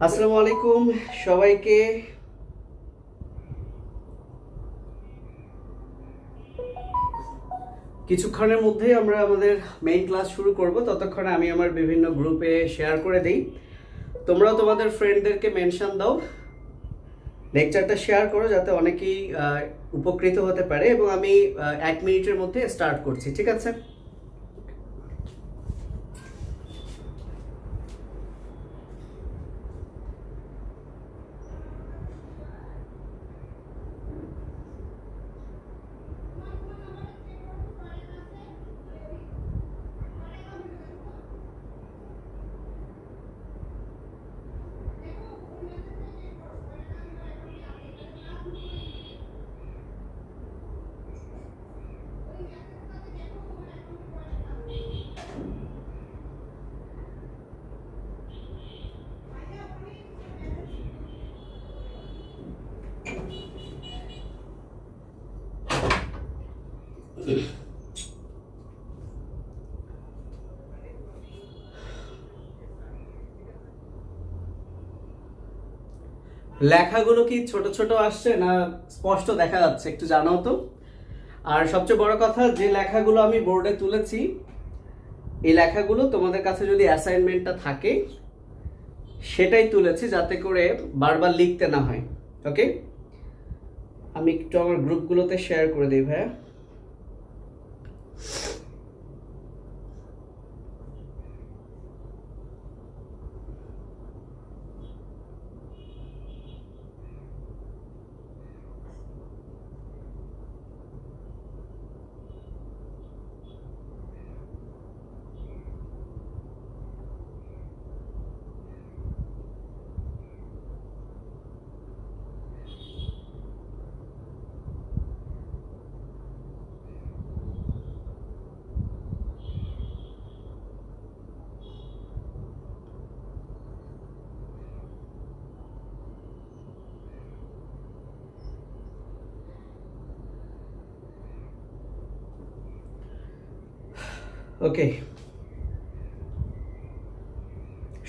আসসালামু আলাইকুম সবাইকে। কিছুক্ষণের মধ্যেই আমরা আমাদের মেইন ক্লাস শুরু করব। ততক্ষণে আমি আমার বিভিন্ন গ্রুপে শেয়ার করে দেই। তোমরাও তোমাদের ফ্রেন্ডদেরকে মেনশন দাও, লেকচারটা শেয়ার করো যাতে অনেকেই উপকৃত হতে পারে। এবং আমি 1 মিনিটের মধ্যে স্টার্ট করছি, ঠিক আছে? লেখাগুলো কি ছোট ছোট আসছে না স্পষ্ট দেখা যাচ্ছে একটু জানাও তো। আর সবচেয়ে বড় কথা, যে লেখাগুলো আমি বোর্ডে তুলেছি এই লেখাগুলো তোমাদের কাছে যদি অ্যাসাইনমেন্টটা থাকে সেটাই তুলেছি, যাতে করে বারবার লিখতে না হয়। ওকে, আমি একটু আমার গ্রুপগুলোতে শেয়ার করে দিই ভাইয়া। ওকে,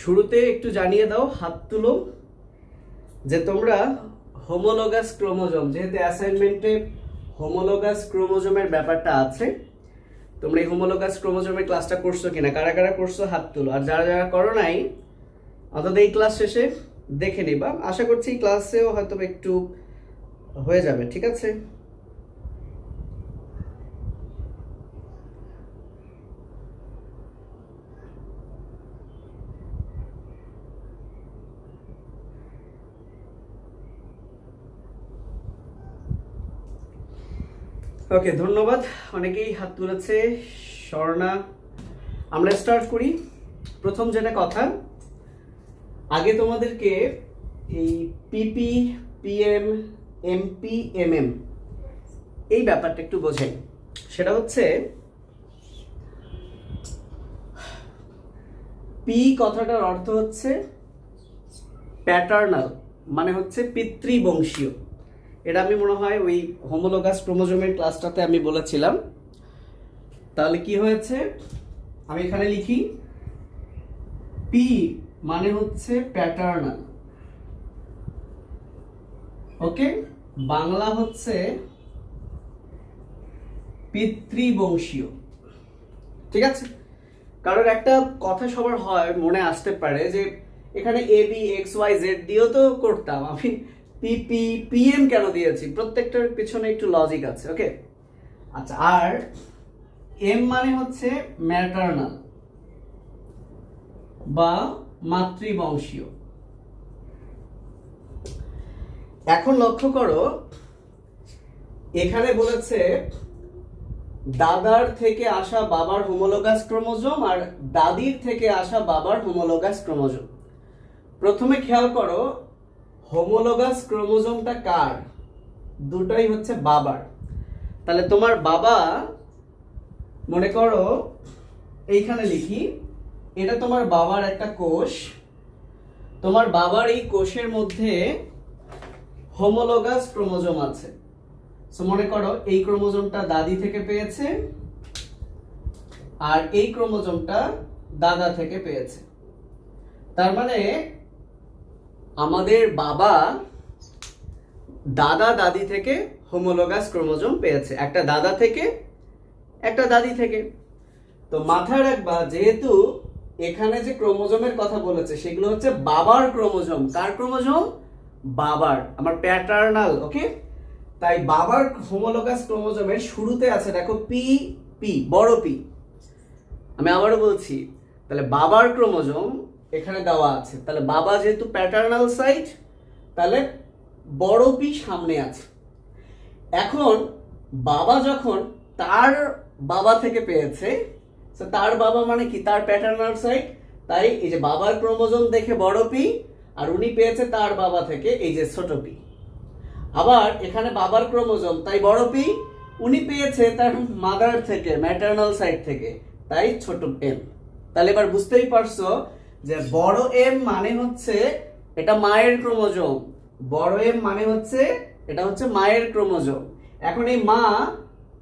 শুরুতে একটু জানিয়ে দাও, হাত তুলো যে তোমরা হোমোলোগাস ক্রোমোজোম, যেহেতু অ্যাসাইনমেন্টে হোমোলোগাস ক্রোমোজোমের ব্যাপারটা আছে, তোমরা এই হোমোলোগাস ক্রোমোজোমের ক্লাসটা করছো কিনা, কারা কারা করছো হাত তুলো। আর যারা যারা করো নাই অন্তত এই ক্লাস শেষে দেখে নিবা। আশা করছি এই ক্লাসেও হয়তো একটু হয়ে যাবে, ঠিক আছে? ওকে, ধন্যবাদ, অনেকেই হাত তুলেছে। স্বর্ণা, আমরা স্টার্ট করি। প্রথম যেটা কথা, আগে তোমাদেরকে এই পিপি, পিএম, এমপি, এমএম এই ব্যাপারটা একটু বোঝাই। সেটা হচ্ছে পি কথাটার অর্থ হচ্ছে প্যাটার্নাল, মানে হচ্ছে পিতৃবংশীয়। এটা আমি মনে হয় ওই হোমোলোগাস ক্রোমোজোমের ক্লাসটাতে আমি বলেছিলাম। তাহলে কি হয়েছে, আমি এখানে লিখি পি মানে হচ্ছে প্যাটার্নাল। ওকে, বাংলা হচ্ছে পিতৃবংশীয়, ঠিক আছে? কারণ একটা কথা সবার হয়, মনে আসতে পারে যে এখানে A B x Y Z দিয়েও তো করতাম, আমি পিপি পিএম কেন দিয়েছি? প্রত্যেকটার পিছনে একটু লজিক আছে। ওকে, আচ্ছা, আর এম মানে হচ্ছে ম্যাটার্নাল বা মাতৃবংশীয়। এখন লক্ষ্য করো, এখানে বলেছে দাদার থেকে আসা বাবার হোমোলোগাস ক্রোমোজোম আর দাদির থেকে আসা বাবার হোমোলোগাস ক্রোমোজোম। প্রথমে খেয়াল করো, হোমোলোগাস ক্রোমোজোমটা কার? দুটাই হচ্ছে বাবার। তাহলে তোমার বাবা, মনে করো এইখানে লিখি, এটা তোমার বাবার একটা কোষ। তোমার বাবার এই কোষের মধ্যে হোমোলোগাস ক্রোমোজোম আছে। সো মনে করো এই ক্রোমোজোমটা দাদি থেকে পেয়েছে আর এই ক্রোমোজোমটা দাদা থেকে পেয়েছে। তার মানে আমাদের বাবা দাদা দাদি থেকে হোমোলোগাস ক্রোমোজোম পেয়েছে, একটা দাদা থেকে একটা দাদি থেকে। তো মাথায় রাখবা, যেহেতু এখানে যে ক্রোমোজোমের কথা বলেছে সেগুলো হচ্ছে বাবার ক্রোমোজোম। কার ক্রোমোজোম? বাবার, আমার প্যাটার্নাল। ওকে, তাই বাবার হোমোলোগাস ক্রোমোজোমের শুরুতে আছে দেখো পি পি, বড় পি। আমি আবারও বলছি, তাহলে বাবার ক্রোমোজোম এখানে দেওয়া আছে, তাহলে বাবা যেহেতু প্যাটার্নাল সাইড, তাহলে বড় পি সামনে আছে। এখন বাবা যখন তার বাবা থেকে পেয়েছে, তার বাবা মানে কি? তার প্যাটার্নাল সাইড। তাই এই যে বাবার ক্রোমোজোম দেখে বড় পি, আর উনি পেয়েছে তার বাবা থেকে এই যে ছোট পি। আবার এখানে বাবার ক্রোমোজোম, তাই বড় পি, উনি পেয়েছে তার মাদার থেকে, ম্যাটার্নাল সাইড থেকে, তাই ছোট এম। তাহলে এবার বুঝতেই পারছো যে বড় এম মানে হচ্ছে এটা মায়ের ক্রোমোজোম, বড় এম মানে হচ্ছে এটা হচ্ছে মায়ের ক্রোমোজোম। এখন এই মা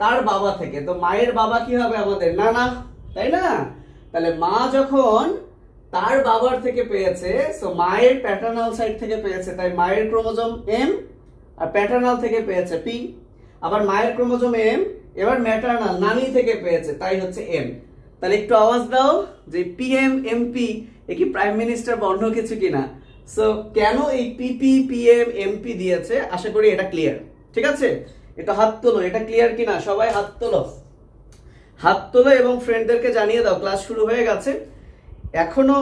তার বাবা থেকে, তো মায়ের বাবা কি হবে? আমাদের নানা, তাই না? তাহলে মা যখন তার বাবার থেকে পেয়েছে, সো মায়ের প্যাটার্নাল সাইড থেকে পেয়েছে, তাই মায়ের ক্রোমোজোম এম, আর প্যাটার্নাল থেকে পেয়েছে পি। আবার মায়ের ক্রোমোজোম এম, এবার ম্যাটার্নাল নানি থেকে পেয়েছে, তাই হচ্ছে এম। তাহলে একটু আওয়াজ দাও যে পিএম এমপি এ কি প্রাইম মিনিস্টার বা অন্য কিছু কিনা? সো কেন এই পিপি পিএম এমপি দিয়েছে, আশা করি এটা ক্লিয়ার। ঠিক আছে, এটা হাত তোলো, এটা ক্লিয়ার কিনা? সবাই হাত তোলো, হাত তোলো এবং ফ্রেন্ডদেরকে জানিয়ে দাও ক্লাস শুরু হয়ে গেছে। এখনো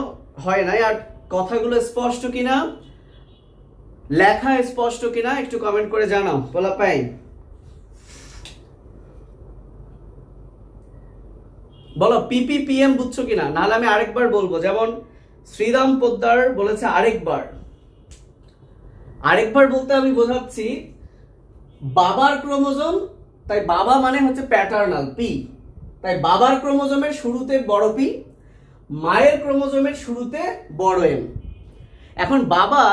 হয় নাই, আর কথাগুলো স্পষ্ট কিনা, লেখা স্পষ্ট কিনা একটু কমেন্ট করে জানাও। বলা পাই, বলো পিপি পিএম বুঝছো কিনা, নাহলে আমি আরেকবার বলবো। যেমন শ্রীরাম পোদ্দার বলেছে আরেকবার। আরেকবার বলতে আমি বোঝাচ্ছি বাবার ক্রোমোজোম, তাই বাবা মানে হচ্ছে প্যাটার্নাল পি, তাই বাবার ক্রোমোজোমের শুরুতে বড় পি, মায়ের ক্রোমোজোমের শুরুতে বড় এম। এখন বাবা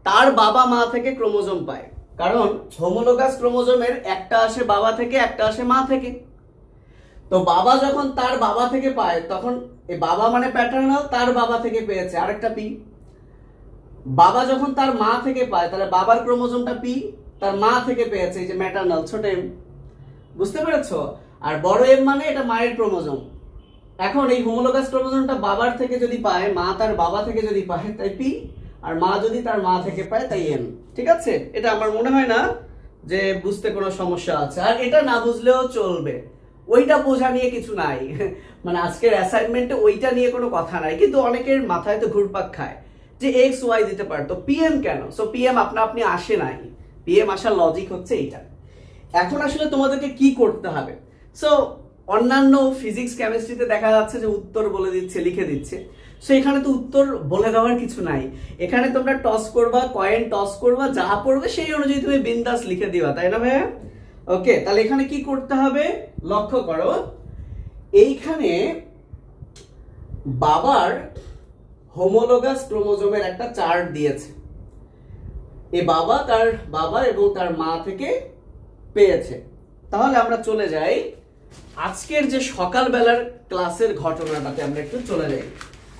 তার বাবা মা থেকে ক্রোমোজোম পায়, কারণ হোমোলোগাস ক্রোমোজোমের একটা আসে বাবা থেকে, একটা আসে মা থেকে। তো বাবা যখন তার বাবা থেকে পায়, তখন এই বাবা মানে প্যাটার্নাল, তার বাবা থেকে পেয়েছে আরেকটা পি। বাবা যখন তার মা থেকে পায়, তাহলে বাবার ক্রোমোজোমটা পি, তার মা থেকে পেয়েছে এই যে ম্যাটার্নাল ছোট এম। বুঝতে পেরেছো? আর বড় এম মানে এটা মায়ের ক্রোমোজোম। এখন এই হোমোলোগাস ক্রোমোজোমটা বাবার থেকে যদি পায়, মা তার বাবা থেকে যদি পায়, তাই পি, আর মা যদি তার মা থেকে পায়, তাই এম। ঠিক আছে, এটা আমার মনে হয় না যে বুঝতে কোনো সমস্যা আছে। আর এটা না বুঝলেও চলবে, ওইটা বোঝা নিয়ে কিছু নাই। মানে আজকের অ্যাসাইনমেন্টে ওইটা নিয়ে কোনো কথা নাই, কিন্তু অনেকের মাথায় তো ঘুরপাক খায় যে এক্স ওয়াই দিতে পারতো, পিএম কেন? সো পিএম আপনা আপনি আসে নাই, পিএম আসার লজিক হচ্ছে এইটা। এখন আসলে তোমাদেরকে কি করতে হবে? সো অন্যান্য ফিজিক্স কেমিস্ট্রিতে দেখা যাচ্ছে যে উত্তর বলে দিচ্ছে, লিখে দিচ্ছে। সো এখানে তো উত্তর বলে দেওয়ার কিছু নাই, এখানে তোমরা টস করবা, কয়েন টস করবা, যা পড়বে সেই অনুযায়ী তুমি বিন্দাস লিখে দিবা, তাই না ভাইয়া? ওকে, তাহলে এখানে কি করতে হবে লক্ষ্য করো। এইখানে বাবার হোমোলোগাস ক্রোমোজোমের একটা চার্ট দিয়েছে, এ বাবা তার বাবা এবং তার মা থেকে পেয়েছে। তাহলে আমরা চলে যাই আজকের যে সকালবেলার ক্লাসের ঘটনাটাতে, আমরা একটু চলে যাই।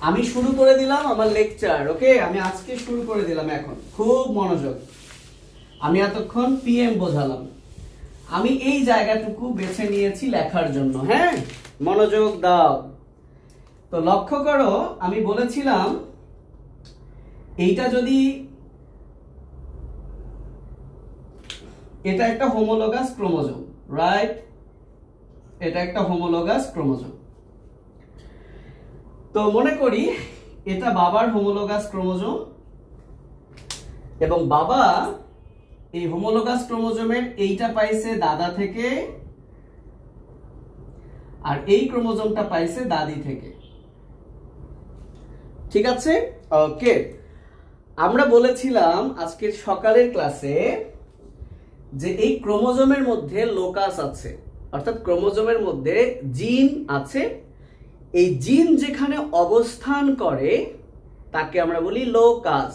আমি শুরু করে দিলাম আমার লেকচার। ওকে, আমি আজকে শুরু করে দিলাম। এখন খুব মনোযোগ, আমি এতক্ষণ পিএম বোঝালাম, আমি এই জায়গাটুকু বেছে নিয়েছি লেখার জন্য। হ্যাঁ, মনোযোগ দাও। তো লক্ষ্য করো, আমি বলেছিলাম এইটা যদি, এটা একটা হোমোলোগাস ক্রোমোজোম, রাইট? এটা একটা হোমোলোগাস ক্রোমোজোম। তো মনে করি এটা বাবার হোমোলোগাস ক্রোমোজোম, এবং বাবা এই হোমোলোগাস ক্রোমোজোমের এইটা পাইছে দাদা থেকে, আর এই ক্রোমোজোমটা পাইছে দাদি থেকে। ঠিক আছে, ওকে। আমরা বলেছিলাম আজকের সকালের ক্লাসে যে এই ক্রোমোজোমের মধ্যে লোকাস আছে, অর্থাৎ ক্রোমোজোমের মধ্যে জিন আছে। এই জিন যেখানে অবস্থান করে তাকে আমরা বলি লোকাস,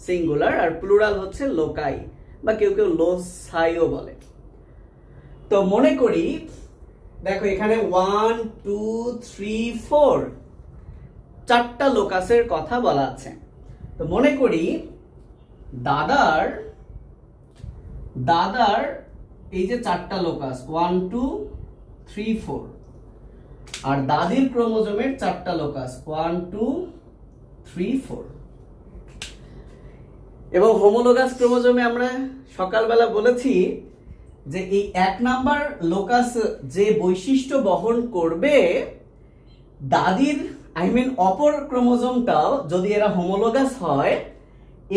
সিঙ্গুলার, আর প্লুরাল হচ্ছে লোকাই, বা কেউ কেউ লোসাইও বলে। তো মনে করি দেখো এখানে 1 2 3 4 চারটা লোকাসের কথা বলা আছে। তো মনে করি দাদার এই যে চারটা লোকাস 1 2 3 4 আর দাদির ক্রোমোজোমের চারটা লোকাস 1 2 3 4 এবং হোমোলোগাস ক্রোমোজোমে আমরা সকালবেলা বলেছি যে এই 1 নাম্বার লোকাস যে বৈশিষ্ট্য বহন করবে দাদির অপর ক্রোমোজোমটাও যদি এরা হোমোলোগাস হয়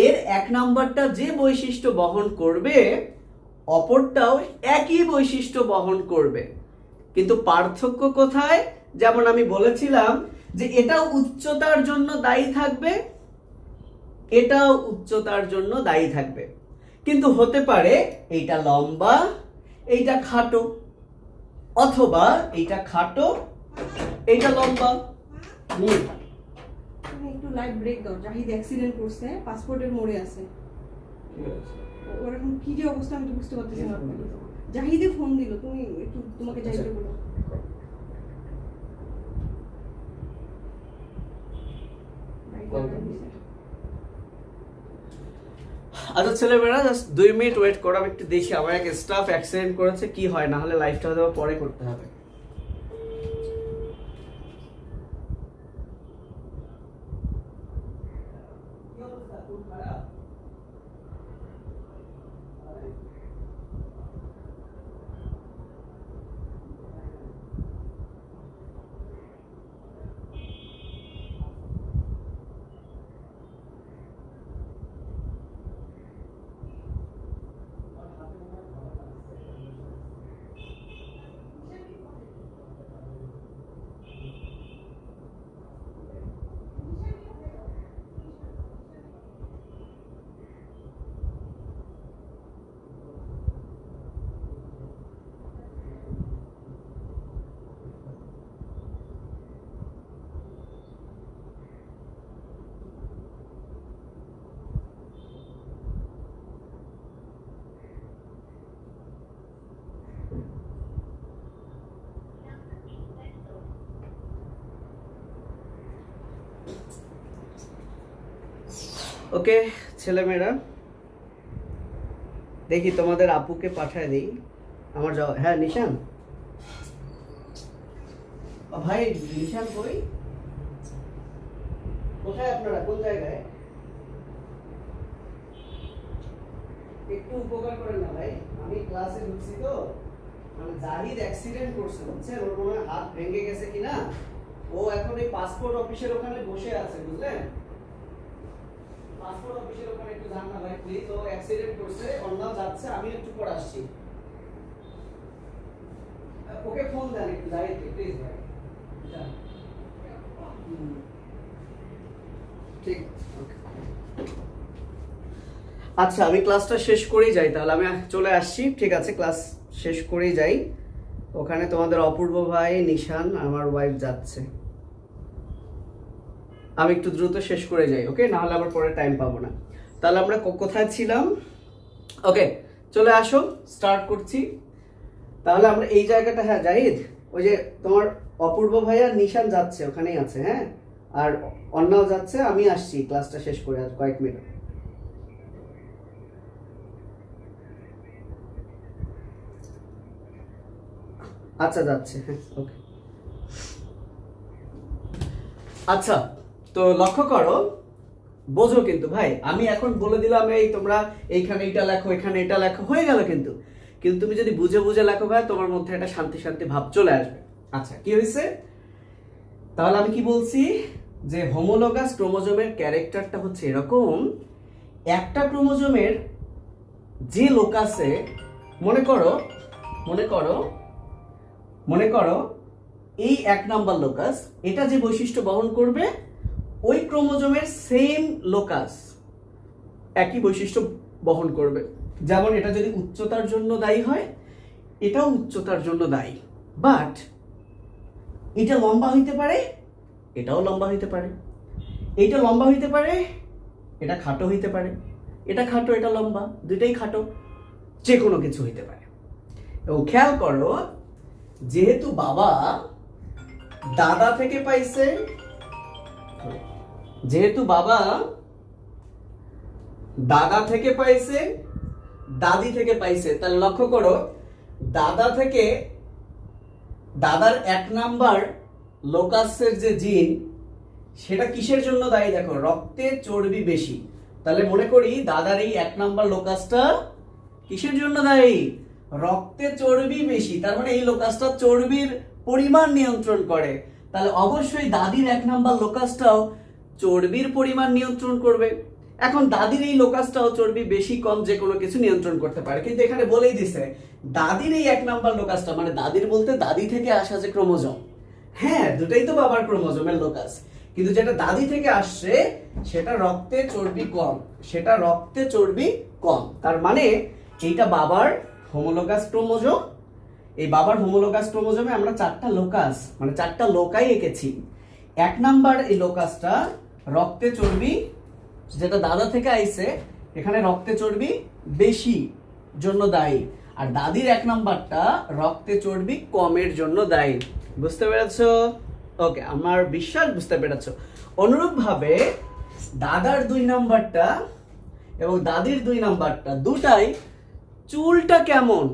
এর 1 নাম্বারটা যে বৈশিষ্ট্য বহন করবে অপরটাও একই বৈশিষ্ট্য বহন করবে, কিন্তু পার্থক্য কোথায়? যেমন আমি বলেছিলাম যে এটাও উচ্চতার জন্য দায়ী থাকবে, এটাও উচ্চতার জন্য দায়ী থাকবে, কিন্তু হতে পারে এইটা লম্বা এইটা খাটো, অথবা এইটা খাটো এইটা লম্বা। একটু লাইট ব্রেক দাও, জাহিদ অ্যাক্সিডেন্ট করছে, পাসপোর্টের মোড়ে আছে। ওর এখন কি যে অবস্থা আমি তো বুঝতে পারতেছি না। জাহিদে ফোন দিল, তুমি একটু তোমাকে জাহিদে বলো। আচ্ছা ছেলেমেয়েরা জাস্ট 2 মিনিট ওয়েট করো, আমি একটু দেখি আমার এক স্টাফ অ্যাক্সিডেন্ট করেছে কি হয়, না হলে লাইভটা হয়তো পরে করতে হবে। ওকে ছেলেমেয়েরা, দেখি তোমাদের আপুকে পাঠায় দিই আমার যাও। হ্যাঁ নিশান, ভাই নিশান কই, কোথায় আপনারা, কোন জায়গায়? একটু উপকার করেন না ভাই, আমি ক্লাসে ঢুকছি তো, মানে জাহিদ অ্যাক্সিডেন্ট করছে বুঝছেন, ওর মনে হয় হাত ভেঙে গেছে কিনা, ও এখন এই পাসপোর্ট অফিসের ওখানে বসে আছে বুঝলেন, পাসপোর্ট অফিসের ওখানে একটু যান না ভাই প্লিজ, ও অ্যাক্সিডেন্ট করছে, অন্যাও যাচ্ছে, আমি একটু পর আসছি, ওকে ফোন দেন একটু জাহিদ প্লিজ ভাই। ঠিক ওকে, আচ্ছা আমি ক্লাসটা শেষ করেই যাই, তাহলে আমি চলে আসছি, ঠিক আছে ক্লাস শেষ করেই যাই, ওখানে তোমাদের অপূর্ব ভাই নিশান আমার ওয়াইফ যাচ্ছে, আমি একটু দ্রুত শেষ করে যাই, ওকে, না হলে আবার পরে টাইম পাবো না। তাহলে আমরা কোথায় ছিলাম? ওকে চলে আসো, স্টার্ট করছি। তাহলে আমরা এই জায়গাটা, হ্যাঁ জাহিদ ওই যে তোমার অপূর্ব ভাই আর নিশান যাচ্ছে ওখানেই আছে, হ্যাঁ, আর অন্যাও যাচ্ছে, আমি আসছি ক্লাসটা শেষ করে আর কয়েক মিনিট। আচ্ছা যাচ্ছে, হ্যাঁ ওকে। আচ্ছা তো লক্ষ্য করো, বোঝো কিন্তু ভাই, আমি এখন বলে দিলাম এই তোমরা এইখানে এটা লেখো এখানে এটা লেখো, হয়ে গেল, কিন্তু কিন্তু তুমি যদি বুঝে বুঝে লেখো ভাই, তোমার মধ্যে একটা শান্তি শান্তি ভাব চলে আসবে। আচ্ছা কি হয়েছে, তাহলে আমি কি বলছি যে হোমোলোগাস ক্রোমোজোমের ক্যারেক্টারটা হচ্ছে এরকম, একটা ক্রোমোজোমের যে লোকাসে, মনে করো এই 1 নাম্বার লোকাস, এটা যে বৈশিষ্ট্য বহন করবে ওই ক্রোমোজোমের সেম লোকাস একই বৈশিষ্ট্য বহন করবে। যেমন এটা যদি উচ্চতার জন্য দায়ী হয় এটাও উচ্চতার জন্য দায়ী, বাট এটা লম্বা হইতে পারে এটাও লম্বা হইতে পারে, এইটা লম্বা হইতে পারে এটা খাটো হইতে পারে, এটা খাটো এটা লম্বা, দুইটাই খাটো, যে কোনো কিছু হইতে পারে। এবং খেয়াল করো যেহেতু বাবা দাদা থেকে পাইছে, যেহেতু বাবা দাদা থেকে পাইছে, দাদি থেকে পাইছে, তাহলে লক্ষ্য করো দাদা থেকে, দাদার 1 নাম্বার লোকাসের যে জিন সেটা কিসের জন্য দায়ী? দেখো, রক্তে চর্বি বেশি। তাহলে মনে করি দাদার এই 1 নাম্বার লোকাসটা কিসের জন্য দায়ী? রক্তে চর্বি বেশি। তার মানে এই লোকাসটা চর্বির পরিমাণ নিয়ন্ত্রণ করে। তাহলে অবশ্যই দাদির 1 নাম্বার লোকাসটাও চর্বির পরিমাণ নিয়ন্ত্রণ করবে। এখন দাদির এই লোকাসটাও চর্বি বেশি কম যে কোনো কিছু নিয়ন্ত্রণ করতে পারে, কিন্তু এখানে বলেই দিছে দাদির এই 1 নাম্বার লোকাসটা, মানে দাদির বলতে দাদি থেকে আসা যে ক্রোমোজোম, হ্যাঁ দুটাই তো বাবার ক্রোমোজোমের লোকাস, কিন্তু যেটা দাদি থেকে আসছে সেটা রক্তে চর্বি কম, সেটা রক্তে চর্বি কম। তার মানে এইটা বাবার হোমোলোগাস ক্রোমোজোম। এই বাবার হোমোলোগাস ক্রোমোজোমে আমরা 4টা লোকাস, মানে 4টা লোকাই এঁকেছি। 1 নাম্বার এই লোকাসটা রক্তে চর্বি, যেটা দাদা থেকে আইছে, এখানে রক্তে চর্বি বেশি জন্য দায়ী, আর দাদির 1 নাম্বারটা রক্তে চর্বি কমের জন্য দায়ী। বুঝতে পেরেছো? ওকে, আমার বিশ্বাস বুঝতে পেরেছো। অনুরূপভাবে দাদার 2 নাম্বারটা এবং দাদির 2 নাম্বারটা দুটাই চুলটা কেমন,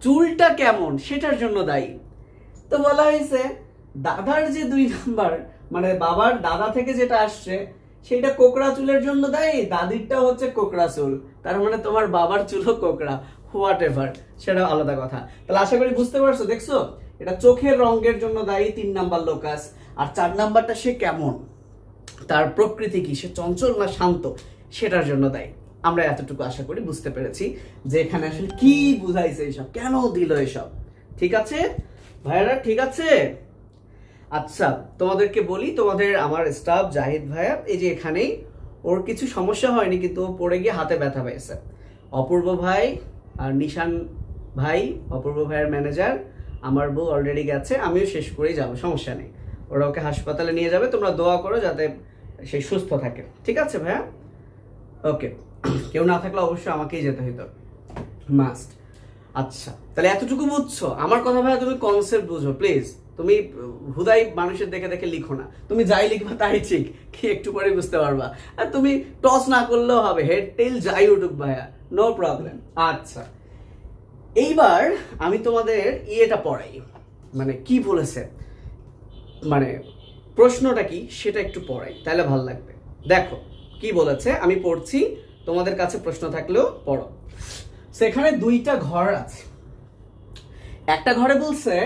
চুলটা কেমন সেটার জন্য দায়ী। তো বলা হয়েছে দাদার যে 2 নাম্বার, মানে বাবার দাদা থেকে যেটা আসছে সেটা কোকড়া চুলের জন্য দায়ী, দাদিরটা হচ্ছে কোকড়া চুল। তার মানে তোমার বাবার চুলও কোকড়া, হোয়াট এভার, সেটা আলাদা কথা। তাহলে আশা করি বুঝতে পারছো। দেখছো, এটা চোখের রঙের জন্য দায়ী 3 নাম্বার লোকাস, আর 4 নাম্বারটা সে কেমন, তার প্রকৃতি কি, সে চঞ্চল না শান্ত, সেটার জন্য দায়ী। আমরা এতটুকু আশা করি বুঝতে পেরেছি যে এখানে আসলে কি বুঝাইছে, এইসব কেন দিল এসব। ঠিক আছে ভাইয়ারা, ঠিক আছে? আচ্ছা, তোমাদেরকে বলি, তোমাদের আমার স্টাফ জাহিদ ভাইয়া, এই যে এখানেই ওর কিছু সমস্যা হয়নি, কিন্তু ও পড়ে গিয়ে হাতে ব্যথা পেয়েছে। অপূর্ব ভাই আর নিশান ভাই, অপূর্ব ভাইয়ের ম্যানেজার, আমার বউ অলরেডি গেছে, আমিও শেষ করেই যাব, সমস্যা নেই। ওরা ওকে হাসপাতালে নিয়ে যাবে, তোমরা দোয়া করো যাতে সে সুস্থ থাকে। ঠিক আছে ভাইয়া? ওকে, কেউ না থাকলে অবশ্যই আমাকেই যেতে হইতো, মাস্ট। আচ্ছা, তাহলে এতটুকু বুঝছো আমার কথা ভাইয়া? তুমি কনসেপ্ট বুঝো প্লিজ। তুমি হুদাই মানুষের দেখে দেখে লিখো না, তুমি যাই লিখবা তাই ঠিক, কি একটু পরে বুঝতে পারবা। আর তুমি টস না করলেও হবে, হেড টেল যাই উঠুক ভাইয়া, নো প্রবলেম। আচ্ছা, এইবার আমি তোমাদের ইয়েটা পড়াই, মানে কি বলেছে, মানে প্রশ্নটা কি সেটা একটু পড়াই, তাহলে ভালো লাগবে। দেখো কি বলেছে, আমি পড়ছি, তোমাদের কাছে প্রশ্ন থাকলেও পড়ো। সেখানে 2টা ঘর আছে। একটা ঘরে বলছে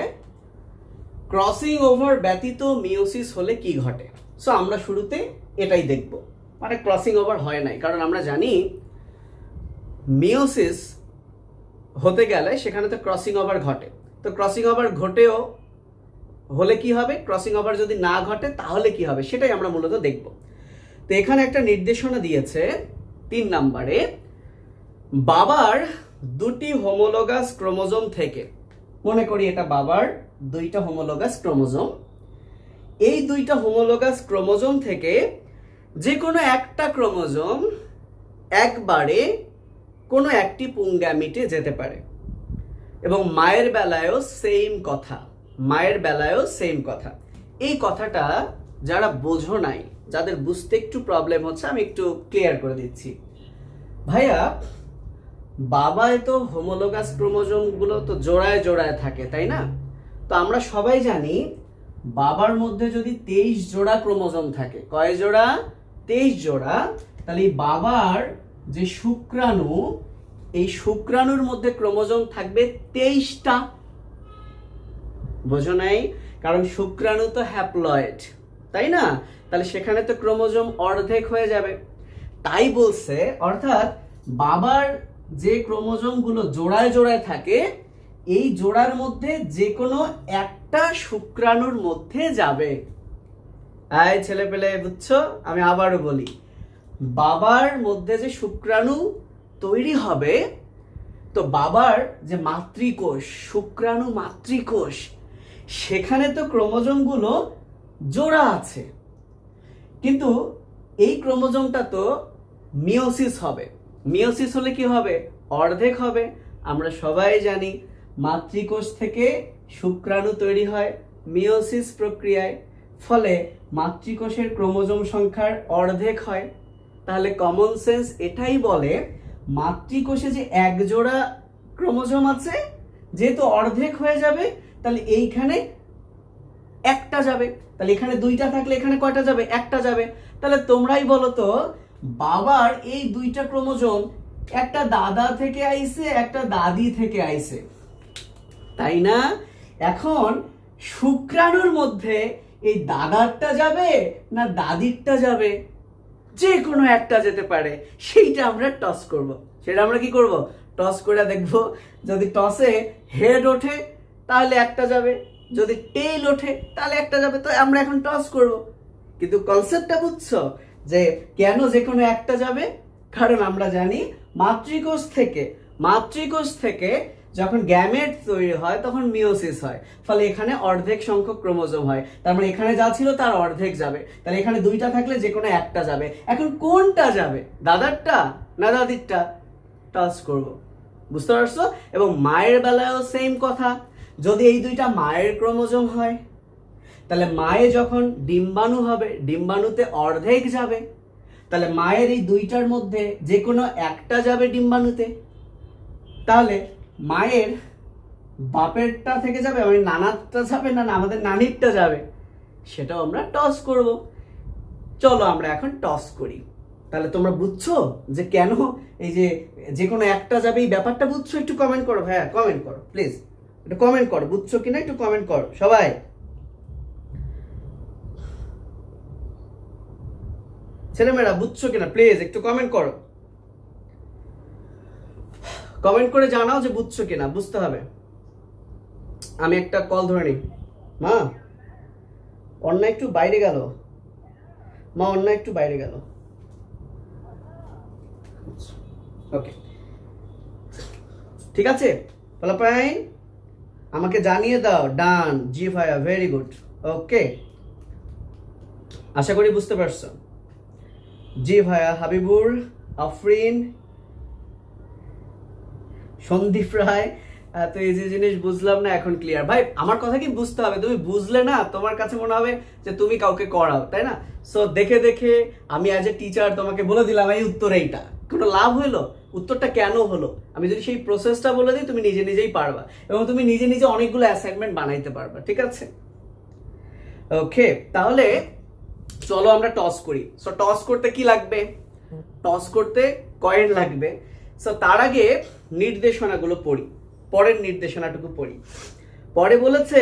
ক্রসিং ওভার ব্যতীত মিওসিস হলে কি ঘটে। সো আমরা শুরুতে এটাই দেখব, মানে ক্রসিং ওভার হয় নাই, কারণ আমরা জানি মিওসিস হতে গেলে সেখানে তো ক্রসিং ওভার ঘটে। তো ক্রসিং ওভার ঘটেও হলে কি হবে, ক্রসিং ওভার যদি না ঘটে তাহলে কি হবে, সেটাই আমরা মূলত দেখব। তো এখানে একটা নির্দেশনা দিয়েছে 3 নাম্বারে, বাবার 2টি হোমোলোগাস ক্রোমোজোম থেকে, মনে করি এটা বাবার 2টা হোমোলোগাস ক্রোমোজোম, এই 2টা হোমোলোগাস ক্রোমোজোম থেকে যে কোনো একটা ক্রোমোজোম একবারে কোনো একটি পুংগ্যামিটে যেতে পারে। এবং মায়ের বেলায়ও সেম কথা, মায়ের বেলায়ও সেম কথা। এই কথাটা যারা বোঝো নাই, যাদের বুঝতে একটু প্রবলেম হচ্ছে, আমি একটু ক্লিয়ার করে দিচ্ছি। ভাইয়া, বাবায় তো হোমোলোগাস ক্রোমোজোম গুলো তো জোড়ায় জোড়ায় থাকে, তাই না? তো আমরা সবাই জানি বাবার মধ্যে যদি 23 জোড়া ক্রোমোজোম থাকে, কয় জোড়া? 23 জোড়া। তাহলে এই বাবার যে শুক্রাণু, এই শুক্রাণুর মধ্যে ক্রোমোজোম থাকবে 23টা। বোঝো নাই? কারণ শুক্রাণু তো হ্যাপ্লয়েড, তাই না? তাহলে সেখানে তো ক্রোমোজোম অর্ধেক হয়ে যাবে। তাই বলছে, অর্থাৎ বাবার যে ক্রোমোজোম গুলো জোড়ায় জোড়ায় থাকে, এই জোড়ার মধ্যে যে কোনো একটা শুক্রাণুর মধ্যে যাবে। আয় ছেলে পেলে, বুঝছো? আমি আবারও বলি, বাবার মধ্যে যে শুক্রাণু তৈরি হবে, তো বাবার যে মাতৃকোষ, শুক্রাণু মাতৃকোষ, সেখানে তো ক্রোমোজোম গুলো জোড়া আছে, কিন্তু এই ক্রোমোজোমটা তো মিওসিস হবে। মিওসিস হলে কি হবে? অর্ধেক হবে। আমরা সবাই জানি মাতৃকোষ থেকে শুক্রাণু তৈরি হয় মিওসিস প্রক্রিয়ায়, ফলে মাতৃকোষের ক্রোমোজোম সংখ্যার অর্ধেক হয়। তাহলে কমন সেন্স এটাই বলে মাতৃকোষে যে এক জোড়া ক্রোমোজোম আছে, যেহেতু অর্ধেক হয়ে যাবে তাহলে এইখানে একটা যাবে, তাহলে এখানে দুইটা থাকলে এখানে কয়টা যাবে? একটা যাবে। তাহলে তোমরাই বলো তো, বাবার এই দুইটা ক্রোমোজোম একটা দাদা থেকে আইছে, একটা দাদি থেকে আইছে, তাই না? এখন শুক্রাণুর মধ্যে এই দাদারটা যাবে না দাদিরটা যাবে? যে কোনো একটা যেতে পারে, সেইটা আমরা টস করব। সেটা আমরা কি করব? টস করে দেখব। যদি টসে হেড ওঠে তাহলে একটা যাবে, যদি টেইল ওঠে তাহলে একটা যাবে। তো আমরা এখন টস করব। কিন্তু কনসেপ্টটা বুঝছো যে কেন যে কোনো একটা যাবে? কারণ আমরা জানি মাতৃকোষ থেকে যখন গ্যামেট তৈরি হয় তখন মিওসিস হয়, ফলে এখানে অর্ধেক সংখ্যক ক্রোমোজোম হয়। তার মানে এখানে যা ছিল তার অর্ধেক যাবে, তাহলে এখানে দুইটা থাকলে যে কোনো একটা যাবে। এখন কোনটা যাবে, দাদারটা না দাদিরটা? টস করব। বুঝতে পারছো? এবং মায়ের বেলায়ও সেম কথা। যদি এই দুইটা মায়ের ক্রোমোজোম হয় তাহলে মায়ে যখন ডিম্বাণু হবে, ডিম্বাণুতে অর্ধেক যাবে, তাহলে মায়ের এই দুইটার মধ্যে যে কোনো একটা যাবে ডিম্বাণুতে। তাহলে মায়ের বাপেরটা থেকে যাবে, মানে নানারটা যাবে না আমাদের নানিরটা যাবে, সেটাও আমরা টস করব। চলো আমরা এখন টস করি। তাহলে তোমরা বুঝছো যে কেন এই যে কোনো একটা যাবে, এই ব্যাপারটা বুঝছো? একটু কমেন্ট করো ভাইয়া, কমেন্ট করো প্লিজ, একটু কমেন্ট করো, বুঝছো কিনা একটু কমেন্ট করো সবাই। ছেলেমেয়েরা বুঝছো কিনা প্লিজ একটু কমেন্ট করো, কমেন্ট করে জানাও যে বুঝছো কিনা। বুঝতে হবে। আমি একটা কল ধরে নিই। মা, অন্য একটু বাইরে গেল। মা, অন্য একটু বাইরে গেল। ওকে, ঠিক আছে পোলাপাইন, আমাকে জানিয়ে দাও। ডান, জি ভাইয়া, ভেরি গুড। ওকে, আশা করি বুঝতে পারছো। জি ভাইয়া, হাবিবুর, আফরিন, সন্দীপ রায়, তো এই যে জিনিস বুঝলাম না, এখন ক্লিয়ার। ভাই আমার কথা কি বুঝতে হবে, তুমি বুঝলে না তোমার কাছে মনে হবে যে তুমি কাউকে করাও, তাই না? সো দেখে দেখে আমি অ্যাজ এ টিচার তোমাকে বলে দিলাম এই উত্তর এইটা, কোনো লাভ হলো? উত্তরটা কেন হলো? আমি যদি সেই প্রসেসটা বলে দিই তুমি নিজে নিজেই পারবা, এবং তুমি নিজে নিজে অনেকগুলো অ্যাসাইনমেন্ট বানাইতে পারবা। ঠিক আছে? ওকে, তাহলে চলো আমরা টস করি। সো টস করতে কি লাগবে? টস করতে কয়েন লাগবে। সো তার আগে নির্দেশনাগুলো পড়ি, পরের নির্দেশনাটুকু পড়ি। পরে বলেছে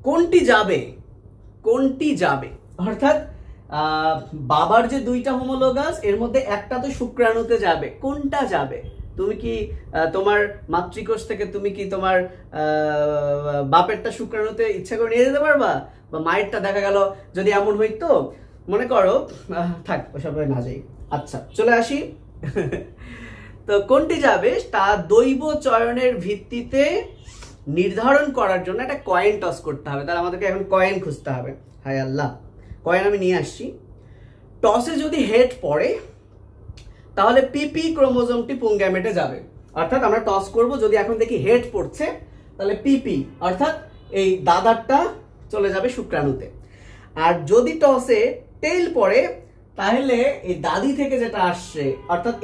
কোনটি যাবে, কোনটি যাবে, অর্থাৎ বাবার যে দুইটা হোমোলোগাস এর মধ্যে একটা তো শুক্রাণুতে যাবে, কোনটা যাবে? তুমি কি তোমার মাতৃকোষ থেকে তুমি কি তোমার বাপেরটা শুক্রাণুতে ইচ্ছা করে নিয়ে যেতে পারবা? বা মায়েরটা দেখা গেল যদি এমন হইতো, মনে করো, থাক ওসব না যাই। আচ্ছা চলে আসি। তো কোনটি যাবে তা দৈব চয়নের ভিত্তিতে নির্ধারণ করার জন্য একটা কয়েন টস করতে হবে। তাহলে আমাদেরকে এখন কয়েন খুঁজতে হবে। হায় আল্লাহ, কয়েন আমি নিয়ে আসছি। টসে যদি হেড পড়ে তাহলে পিপি ক্রোমোজোমটি পুংগ্যামেটে যাবে। অর্থাৎ আমরা টস করব, যদি এখন দেখি হেড পড়ছে তাহলে পিপি অর্থাৎ এই দাদারটা চলে যাবে শুক্রাণুতে। আর যদি টসে টেইল পড়ে তাহলে এই দাদি থেকে যেটা আসছে অর্থাৎ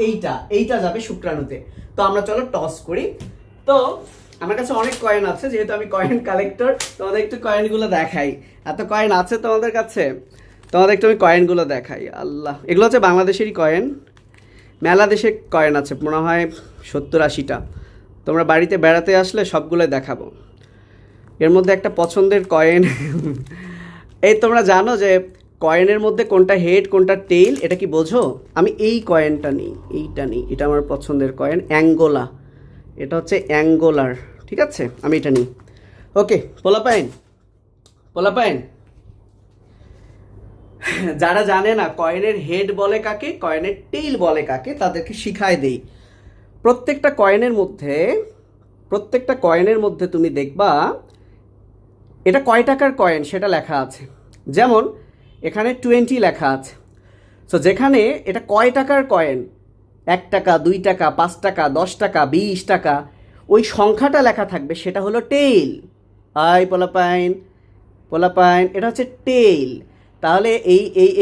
এইটা যাবে শুক্রাণুতে। তো আমরা চলো টস করি। তো আমার কাছে অনেক কয়েন আছে, যেহেতু আমি কয়েন কালেক্টর, তোমাদের একটু কয়েনগুলো দেখাই। এত কয়েন আছে তোমাদের কাছে, তোমাদের একটু আমি কয়েনগুলো দেখাই। আল্লাহ, এগুলো হচ্ছে বাংলাদেশেরই কয়েন, মেলা দেশের কয়েন আছে মনে হয় 70-80টা। তোমরা বাড়িতে বেড়াতে আসলে সবগুলো দেখাবো। এর মধ্যে একটা পছন্দের কয়েন, এই তোমরা জানো যে কয়েনের মধ্যে কোনটা হেড কোনটা টেইল, এটা কি বোঝো? আমি এই কয়েনটা নিই, এইটা নিই, এটা আমার পছন্দের কয়েন, অ্যাঙ্গোলা, এটা হচ্ছে অ্যাঙ্গোলার। ঠিক আছে, আমি এটা নিই। ওকে পোলাপাইন, পোলাপাইন, যারা জানে না কয়েনের হেড বলে কাকে, কয়েনের টেইল বলে কাকে, তাদেরকে শিখায় দেই। প্রত্যেকটা কয়েনের মধ্যে তুমি দেখবা এটা কয় টাকার কয়েন সেটা লেখা আছে। যেমন এখানে 20 লেখা আছে। সো যেখানে এটা কয় টাকার কয়েন, 1 টাকা, 2 টাকা, 5 টাকা, 10 টাকা, 20 টাকা, ওই সংখ্যাটা লেখা থাকবে, সেটা হলো টেইল। আই পোলাপাইন, পোলাপাইন, এটা হচ্ছে টেইল। তাহলে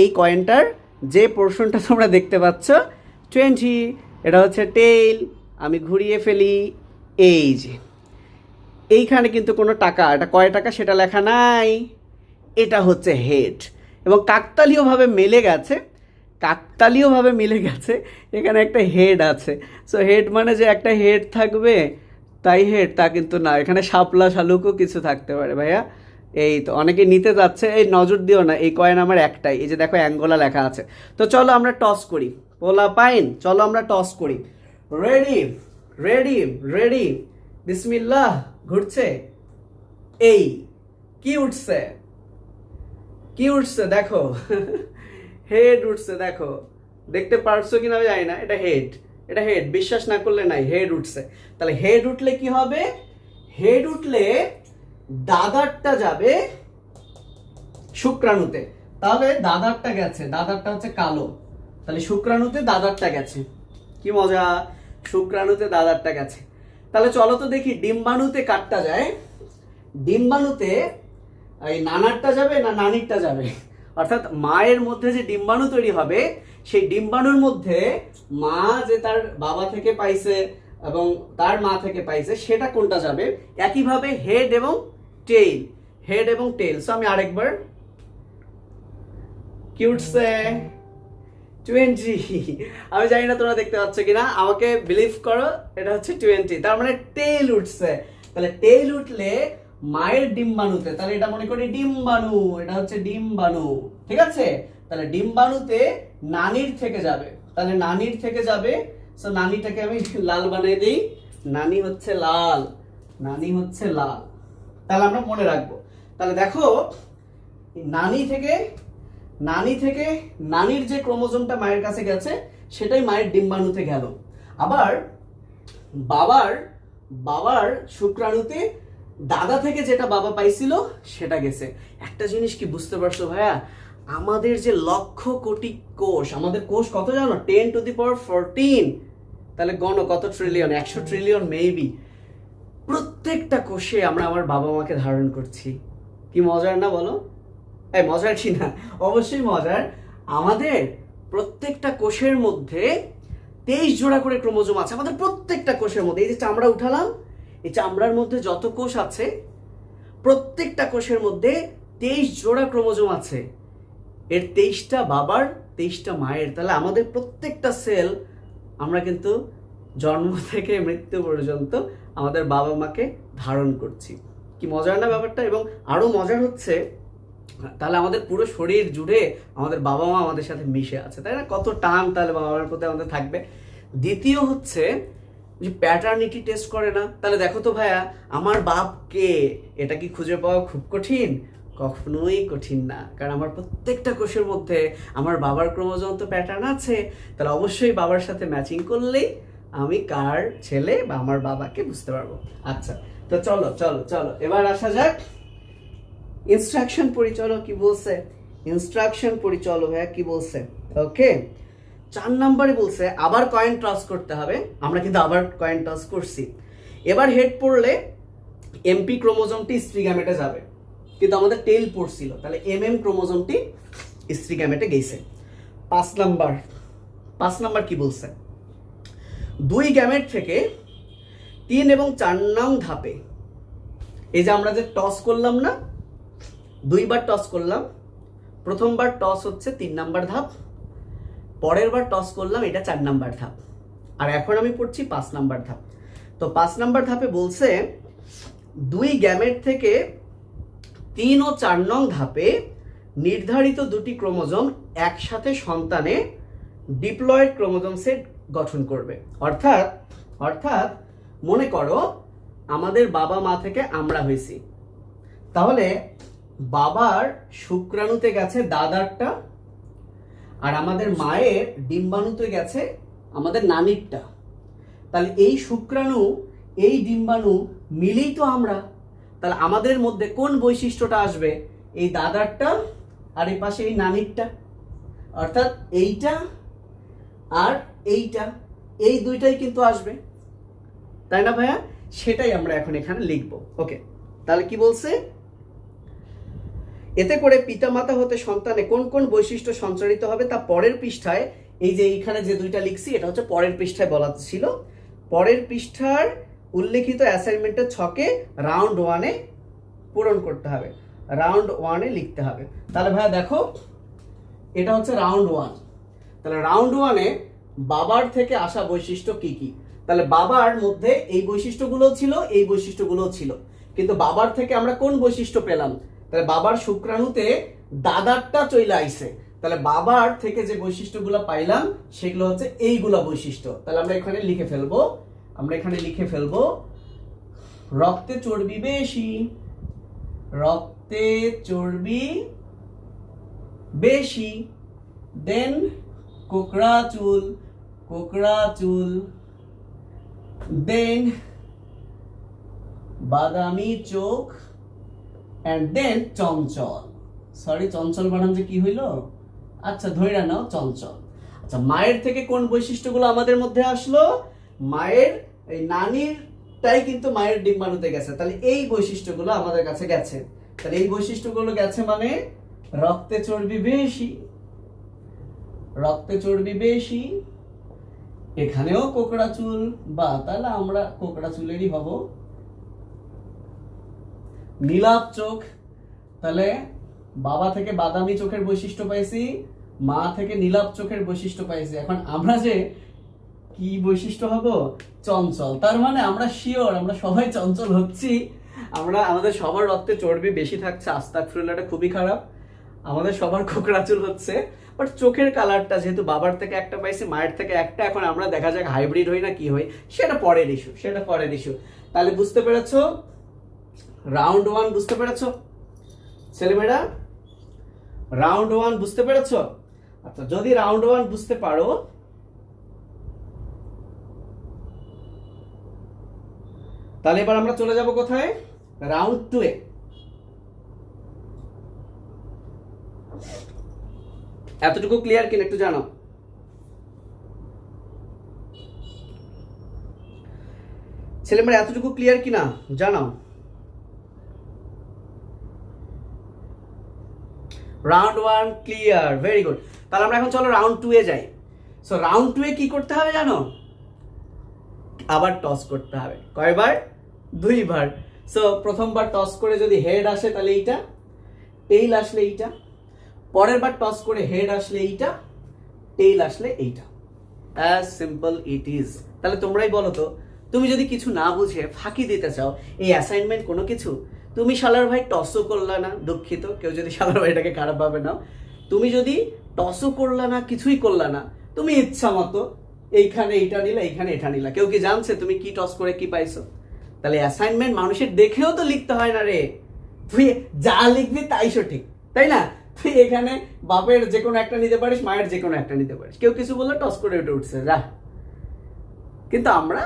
এই কয়েনটার যে পোর্শনটা তোমরা দেখতে পাচ্ছ 20, এটা হচ্ছে টেইল। আমি ঘুরিয়ে ফেলি, এই যে এইখানে কিন্তু কোনো টাকা, এটা কয় টাকা সেটা লেখা নাই, এটা হচ্ছে হেড। এবং কাকতালীয়ভাবে মিলে গেছে, এখানে একটা হেড আছে। সো হেড মানে যে একটা হেড থাকবে তাই হেড, তা কিন্তু না, এখানে শাপলা শালুকও কিছু থাকতে পারে ভাইয়া। এই তো অনেকে নিতে যাচ্ছে, এই নজর দিও না, এই কয়েন আমার একটাই, এই যে দেখো অ্যাঙ্গোলা লেখা আছে। তো চলো আমরা টস করি পোলা পাইন, চলো আমরা টস করি। রেডি রেডি রেডি, বিসমিল্লাহ। ঘুরছে, এই কি উঠছে, কি উঠছে দেখো, হেড উঠছে, দেখো দেখতে পারছো কিনা আমি জানি না, এটা হেড, এটা হেড, বিশ্বাস না করলে নাই, হেড উঠছে। তাহলে হেড উঠলে কি হবে, হেড উঠলে দাদারটা যাবে শুক্রাণুতে। তাহলে দাদারটা গেছে, দাদারটা হচ্ছে কালো, তাহলে শুক্রাণুতে দাদারটা গেছে। কি মজা, শুক্রাণুতে দাদারটা গেছে। তাহলে চলো তো দেখি ডিম্বাণুতে কারটা যায়। ডিম্বাণুতে এই নানারটা যাবে না নানিরটা যাবে, অর্থাৎ মায়ের মধ্যে যে ডিম্বাণু তৈরি হবে, সেই ডিম্বাণুর মধ্যে মা যে তার বাবা থেকে পাইছে এবং তার মা থেকে পাইছে, সেটা কোনটা যাবে। একইভাবে হেড এবং টেইল, হেড এবং টেইল। সো আমি আরেকবার, কি উঠছে 20। আমি জানি না তোমরা দেখতে পাচ্ছ কিনা, আমাকে বিলিভ করো, এটা হচ্ছে 20। তার মানে টেইল উঠছে। তাহলে টেইল উঠলে মায়ের ডিম্বাণুতে, তাহলে এটা মনে করি ডিম্বাণু, এটা হচ্ছে ডিম্বাণু, ঠিক আছে। তাহলে ডিম্বাণুতে নানির থেকে যাবে, তাহলে নানির থেকে যাবে। সো নানিটাকে আমি লাল বানিয়ে দিই, নানি হচ্ছে লাল, নানি হচ্ছে লাল। তাহলে আমরা মনে রাখবো। তাহলে দেখো নানি থেকে নানির যে ক্রোমোজোমটা মায়ের কাছে গেছে, সেটাই মায়ের ডিম্বাণুতে গেল। আবার বাবার শুক্রাণুতে দাদা থেকে যেটা বাবা পাইছিল সেটা গেছে। একটা জিনিস কি বুঝতে পারছো ভাইয়া, আমাদের যে লক্ষ কোটি কোষ, আমাদের কোষ কত জানো, 10⁻14। তাহলে গণ কত ট্রিলিয়ন, 100 ট্রিলিয়ন মেবি। প্রত্যেকটা কোষে আমরা আমার বাবা মাকে ধারণ করছি। কি মজার না বলো? এই মজার কি না? অবশ্যই মজার। আমাদের প্রত্যেকটা কোষের মধ্যে 23 জোড়া করে ক্রোমোজোম আছে, আমাদের প্রত্যেকটা কোষের মধ্যে। এই যে চামড়া উঠালাম, এই চামড়ার মধ্যে যত কোষ আছে, প্রত্যেকটা কোষের মধ্যে 23 জোড়া ক্রোমোজোম আছে। এর 23টা বাবার, 23টা মায়ের। তাহলে আমাদের প্রত্যেকটা সেল আমরা কিন্তু জন্ম থেকে মৃত্যু পর্যন্ত আমাদের বাবা মাকে ধারণ করছি। কি মজার না ব্যাপারটা? এবং আরো মজার হচ্ছে, তাহলে আমাদের পুরো শরীর জুড়ে আমাদের বাবা মা আমাদের সাথে মিশে আছে, তাই না? কত টান তাহলে বাবা মার প্রতি আমাদের থাকবে। দ্বিতীয় হচ্ছে যে প্যাটার্নিটি টেস্ট করে না। তাহলে দেখো তো ভাইয়া, আমার বাপ কে, এটা কি খুঁজে পাওয়া খুব কঠিন? কখনোই কঠিন না, কারণ আমার প্রত্যেকটা কোষের মধ্যে আমার বাবার ক্রোমোজোম তো প্যাটার্ন আছে। তাহলে অবশ্যই বাবার সাথে ম্যাচিং করলেই আমি কার ছেলে বা আমার বাবাকে বুঝতে পারবো। আচ্ছা, তো চলো চলো চলো এবার আসা যাক ইনস্ট্রাকশন পড়ি। চলো কি বলছে, ইনস্ট্রাকশন পড়ি, চলো ভাইয়া কি বলছে। ওকে, 4 নম্বরে বলছে আবার কয়েন টস করতে হবে। আমরা কিন্তু আবার কয়েন টস করছি। এবার হেড পড়লে এমপি ক্রোমোজোমটি স্ত্রী গ্যামেটে যাবে, কিন্তু আমাদের টেইল পড়ছিল, তাহলে এমএম ক্রোমোজোমটি স্ত্রী গ্যামেটে গেছে। 5 নাম্বার কি বলছে, 2 গ্যামেট থেকে 3 এবং 4 নং ধাপে, এই যে আমরা যে টস করলাম না, 2 বার টস করলাম। প্রথমবার টস হচ্ছে 3 নাম্বার ধাপ, পরের বার টস করলাম এটা 4 নাম্বার ধাপ, আর এখন আমি পড়ছি 5 নাম্বার ধাপ। তো 5 নাম্বার ধাপে বলছে 2 গ্যামেট থেকে 3 ও 4 নং ধাপে নির্ধারিত 2টি ক্রোমোজোম একসাথে সন্তানে ডিপ্লয়েড ক্রোমোজোম সেট গঠন করবে। অর্থাৎ মনে করো আমাদের বাবা মা থেকে আমরা হয়েছি, তাহলে বাবার শুক্রাণুতে গেছে দাদারটা, আর আমাদের মায়ের ডিম্বাণুতে গেছে আমাদের নানিরটা। তাহলে এই শুক্রাণু এই ডিম্বাণু মিলেই তো আমরা। তাহলে আমাদের মধ্যে কোন বৈশিষ্ট্যটা আসবে, এই দাদারটা আর এই পাশে এই নানিরটা, অর্থাৎ এইটা আর এইটা, এই দুইটাই কিন্তু আসবে, তাই না ভাইয়া? সেটাই আমরা এখন এখানে লিখব। ওকে, তাহলে কি বলছে, এতে করে পিতামাতা হতে সন্তানে কোন কোন বৈশিষ্ট্য সঞ্চারিত হবে তা পরের পৃষ্ঠায়, এই যে এইখানে যে দুইটা লিখছি এটা হচ্ছে পরের পৃষ্ঠায় বলা ছিল, পরের পৃষ্ঠার উল্লেখিত অ্যাসাইনমেন্টের ছকে রাউন্ড 1-এ পূরণ করতে হবে, রাউন্ড 1-এ লিখতে হবে। তাহলে ভাইয়া দেখো এটা হচ্ছে রাউন্ড 1। তাহলে রাউন্ড 1-এ বাবার থেকে আসা বৈশিষ্ট্য কি কি, তাহলে বাবার মধ্যে এই বৈশিষ্ট্যগুলো ছিল, এই বৈশিষ্ট্যগুলো ছিল, কিন্তু বাবার থেকে আমরা কোন বৈশিষ্ট্য পেলাম, তাহলে বাবার শুক্রাণুতে দাদারটা চলে আইছে, তাহলে বাবার থেকে যে বৈশিষ্ট্যগুলো পাইলাম সেগুলো হচ্ছে এইগুলা বৈশিষ্ট্য। তাহলে আমরা এখানে লিখে ফেলবো, রক্তে চর্বি বেশি, রক্তে চর্বি বেশি, দেন কোকড়া চুল, দেন বাদামি চোখ, and then চঞ্চল। সরি, চঞ্চল বানাম যে কি হইলো, আচ্ছা ধইরা নাও চঞ্চল। আচ্ছা, মায়ের থেকে কোন বৈশিষ্ট্যগুলো আমাদের মধ্যে আসলো, মায়ের এই নানিরটাই কিন্তু মায়ের ডিম্বাণুতে গেছে, তাহলে এই বৈশিষ্ট্যগুলো আমাদের কাছে গেছে। তাহলে এই বৈশিষ্ট্যগুলো গেছে মানে রক্তে চর্বি বেশি, এখানেও কোকড়া চুল, বা তাহলে আমরা কোকড়া চুলেরই হব। নীলাভ চোখ, তাহলে বাবা থেকে বাদামি চোখের বৈশিষ্ট্য পাইছি, মা থেকে নীলাভ চোখের বৈশিষ্ট্য পাইছি, এখন আমরা যে কি বৈশিষ্ট্য হব, চঞ্চল। তার মানে আমরা শিওর আমরা সবাই চঞ্চল হচ্ছি, আমাদের সবার রক্তে চর্বি বেশি থাকছে, আস্তাগফিরুল্লাহ, এটা খুবই খারাপ, আমাদের সবার কোকড়া চুল হচ্ছে, বাট চোখের কালারটা যেহেতু বাবার থেকে একটা পাইছি, মায়ের থেকে একটা, এখন আমরা দেখা যাক হাইব্রিড হই না কি হই, সেটা পরের ইস্যু। তাহলে বুঝতে পেরেছো রাউন্ড 1, বুঝতে পেরেছো ছেলেমেয়েরা, রাউন্ড 1 বুঝতে পেরেছো? আচ্ছা, যদি রাউন্ড 1 বুঝতে পারো তাহলে এবার আমরা চলে যাব কোথায়, রাউন্ড 2-এ। এতটুকু ক্লিয়ার কিনা একটু জানাও। ছেলেমেয়েরা এতটুকু ক্লিয়ার কিনা জানাও। Round 1 clear, very good. তাহলে আমরা এখন চলো রাউন্ড 2-এ যাই। সো রাউন্ড 2-এ কি করতে হবে জানো, আবার টস করতে হবে। কয়বার? 2বার। সো প্রথমবার টস করে যদি হেড আসে তাহলে এইটা, টেইল আসলে এইটা, পরের বার টস করে হেড আসলে এইটা, টেইল আসলে এইটা। As simple it is. তাহলে তোমরাই বলো তো, তুমি যদি কিছু না বুঝে ফাঁকি দিতে চাও এই অ্যাসাইনমেন্ট কোনো কিছু, তুমি শালার ভাই টসও করলা না, দুঃখিত কেউ যদি শালার ভাইটাকে খারাপ ভাবে নাও, তুমি যদি টসও করলা না, কিছুই করলা না, তুমি ইচ্ছা মতো এইখানে এইটা নিলা, এইখানে এটা নিলা, কেউ কি জানছে তুমি কি টস করে কি পাইছো? তাহলে অ্যাসাইনমেন্ট মানুষের দেখেও তো লিখতে হয় না রে, তুই যা লিখবি তাই সঠিক, তাই না? তুই এখানে বাপের যে কোনো একটা নিতে পারিস, মায়ের যে কোনো একটা নিতে পারিস, কেউ কিছু বললে টস করে উঠছে যা। কিন্তু আমরা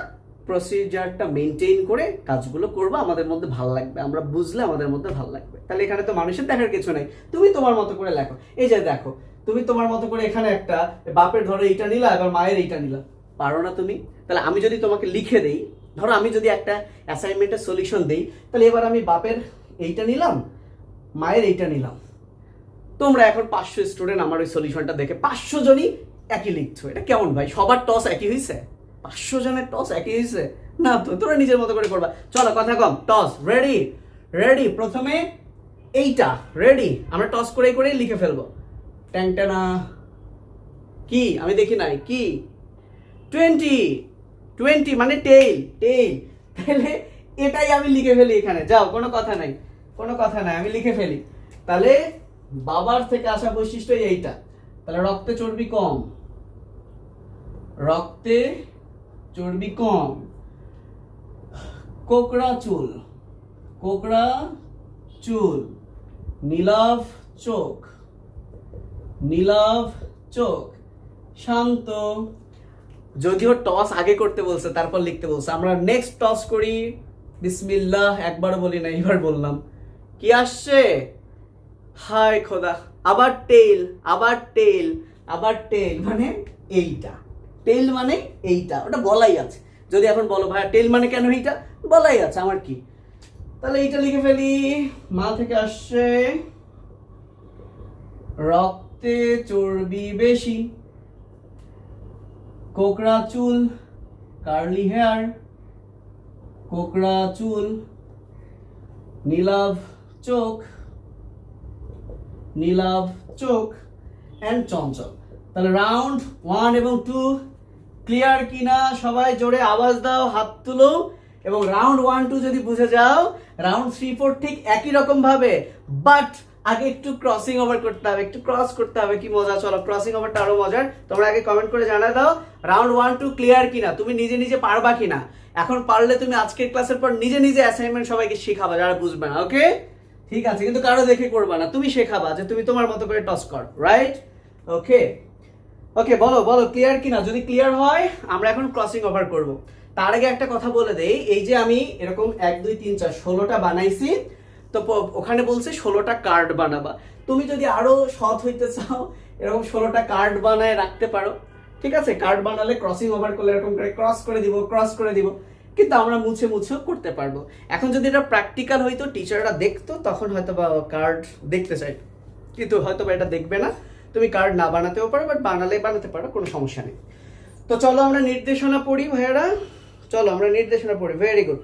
প্রসিজারটা মেনটেন করে কাজগুলো করবো, আমাদের মধ্যে ভালো লাগবে, আমরা বুঝলে আমাদের মধ্যে ভালো লাগবে। তাহলে এখানে তো মানুষের দেখার কিছু নেই, তুমি তোমার মতো করে লেখো। এই যে দেখো, তুমি তোমার মতো করে এখানে একটা বাপের ধরো এইটা নিলা, এবার মায়ের এইটা নিলা, পারো না তুমি? তাহলে আমি যদি তোমাকে লিখে দেই, ধরো আমি যদি একটা অ্যাসাইনমেন্টের সলিউশন দেই, তাহলে এবার আমি বাপের এইটা নিলাম, মায়ের এইটা নিলাম, তোমরা এখন 500 স্টুডেন্ট আমার ওই সলিউশনটা দেখে 500 জনই একই লিখছো, এটা কেমন ভাই? সবার টস একই হয়েছে? 500 জনের টস একই হয়েছে না তো, তোমরা নিজের মতো করে করবা। চলো কথা কম, টস রেডি। প্রথমে এইটা রেডি, আমরা টস করে লিখে ফেলবো। ট্যাংটানা কি আমি দেখি নাই, কি 20 মানে টেইল। তাহলে এটাই আমি লিখে ফেলি এখানে, যাও, কোনো কথা নাই, আমি লিখে ফেলি। তাহলে বাবার থেকে আসা বৈশিষ্ট্য এইটা, তাহলে রক্তে চর্বি কম, কোকড়া চুল, নীলাভ চোখ, শান্ত। যদিও টস আগে করতে বলছে, তারপর লিখতে বলছে, আমরা নেক্সট টস করি। বিসমিল্লাহ, একবার বলি না, এবার বললাম। কি আসছে? হায় খোদা, আবার টেইল মানে এইটা, টেইল মানে এইটা, ওটা বলাই আছে। যদি এখন বলো ভাইয়া টেইল মানে কেন এইটা, বলাই আছে, আমার কি। তাহলে এইটা লিখে ফেলি, মা থেকে আসছে রক্তে চর্বি বেশি, কোকড়া চুল, কার্লি হেয়ার, কোকড়া চুল, নীলাভ চোখ, নীলাভ চোখ এন্ড চঞ্চল। তাহলে রাউন্ড 1 এবং 2 ক্লিয়ার কিনা? সবাই জোরে আওয়াজ দাও, হাত তুলো। এবং রাউন্ড 1 2 যদি বুঝে যাও, রাউন্ড 3 4 ঠিক একই রকম ভাবে, বাট আগে একটু ক্রসিং ওভার করতে হবে, একটু ক্রস করতে হবে। কি মজা! চলো, ক্রসিং ওভারটা আরো মজার। তোমরা আগে কমেন্ট করে জানাই দাও রাউন্ড 1 2 ক্লিয়ার কিনা, তুমি নিজে নিজে পারবা কিনা। এখন পারলে তুমি আজকের ক্লাসের পর নিজে নিজে অ্যাসাইনমেন্ট সবাইকে শেখাবা যারা বুঝবে না। ওকে, ঠিক আছে, কিন্তু কারো দেখে করবা না, তুমি শেখাবা যে তুমি তোমার মতো করে টস কর, রাইট? ওকে ওকে, বলো বলো ক্লিয়ার কিনা। যদি ক্লিয়ার হয় আমরা এখন ক্রসিং ওভার করব। তার আগে একটা কথা বলে দেই, এই যে আমি এরকম 1 2 3 4 16টা বানাইছি, তো ওখানে বলছে 16টা কার্ড বানাবা। তুমি যদি আরো সৎ হইতে চাও এরকম 16টা কার্ড বানায় রাখতে পারো, ঠিক আছে? কার্ড বানালে ক্রসিং ওভার করলে এরকম করে ক্রস করে দিব, কিন্তু আমরা মুছে মুছেও করতে পারবো। এখন যদি এটা প্র্যাকটিক্যাল হইতো, টিচাররা দেখতো, তখন হয়তো বা কার্ড দেখতে চাই, কিন্তু হয়তো বা এটা দেখবে না। তুমি কার্ড না বানাতেও পারো, বাট বানাতে পারো, কোনো সমস্যা নেই। তো চলো আমরা নির্দেশনা পড়ি ভাইয়ারা, চলো আমরা নির্দেশনা পড়ি। ভেরি গুড,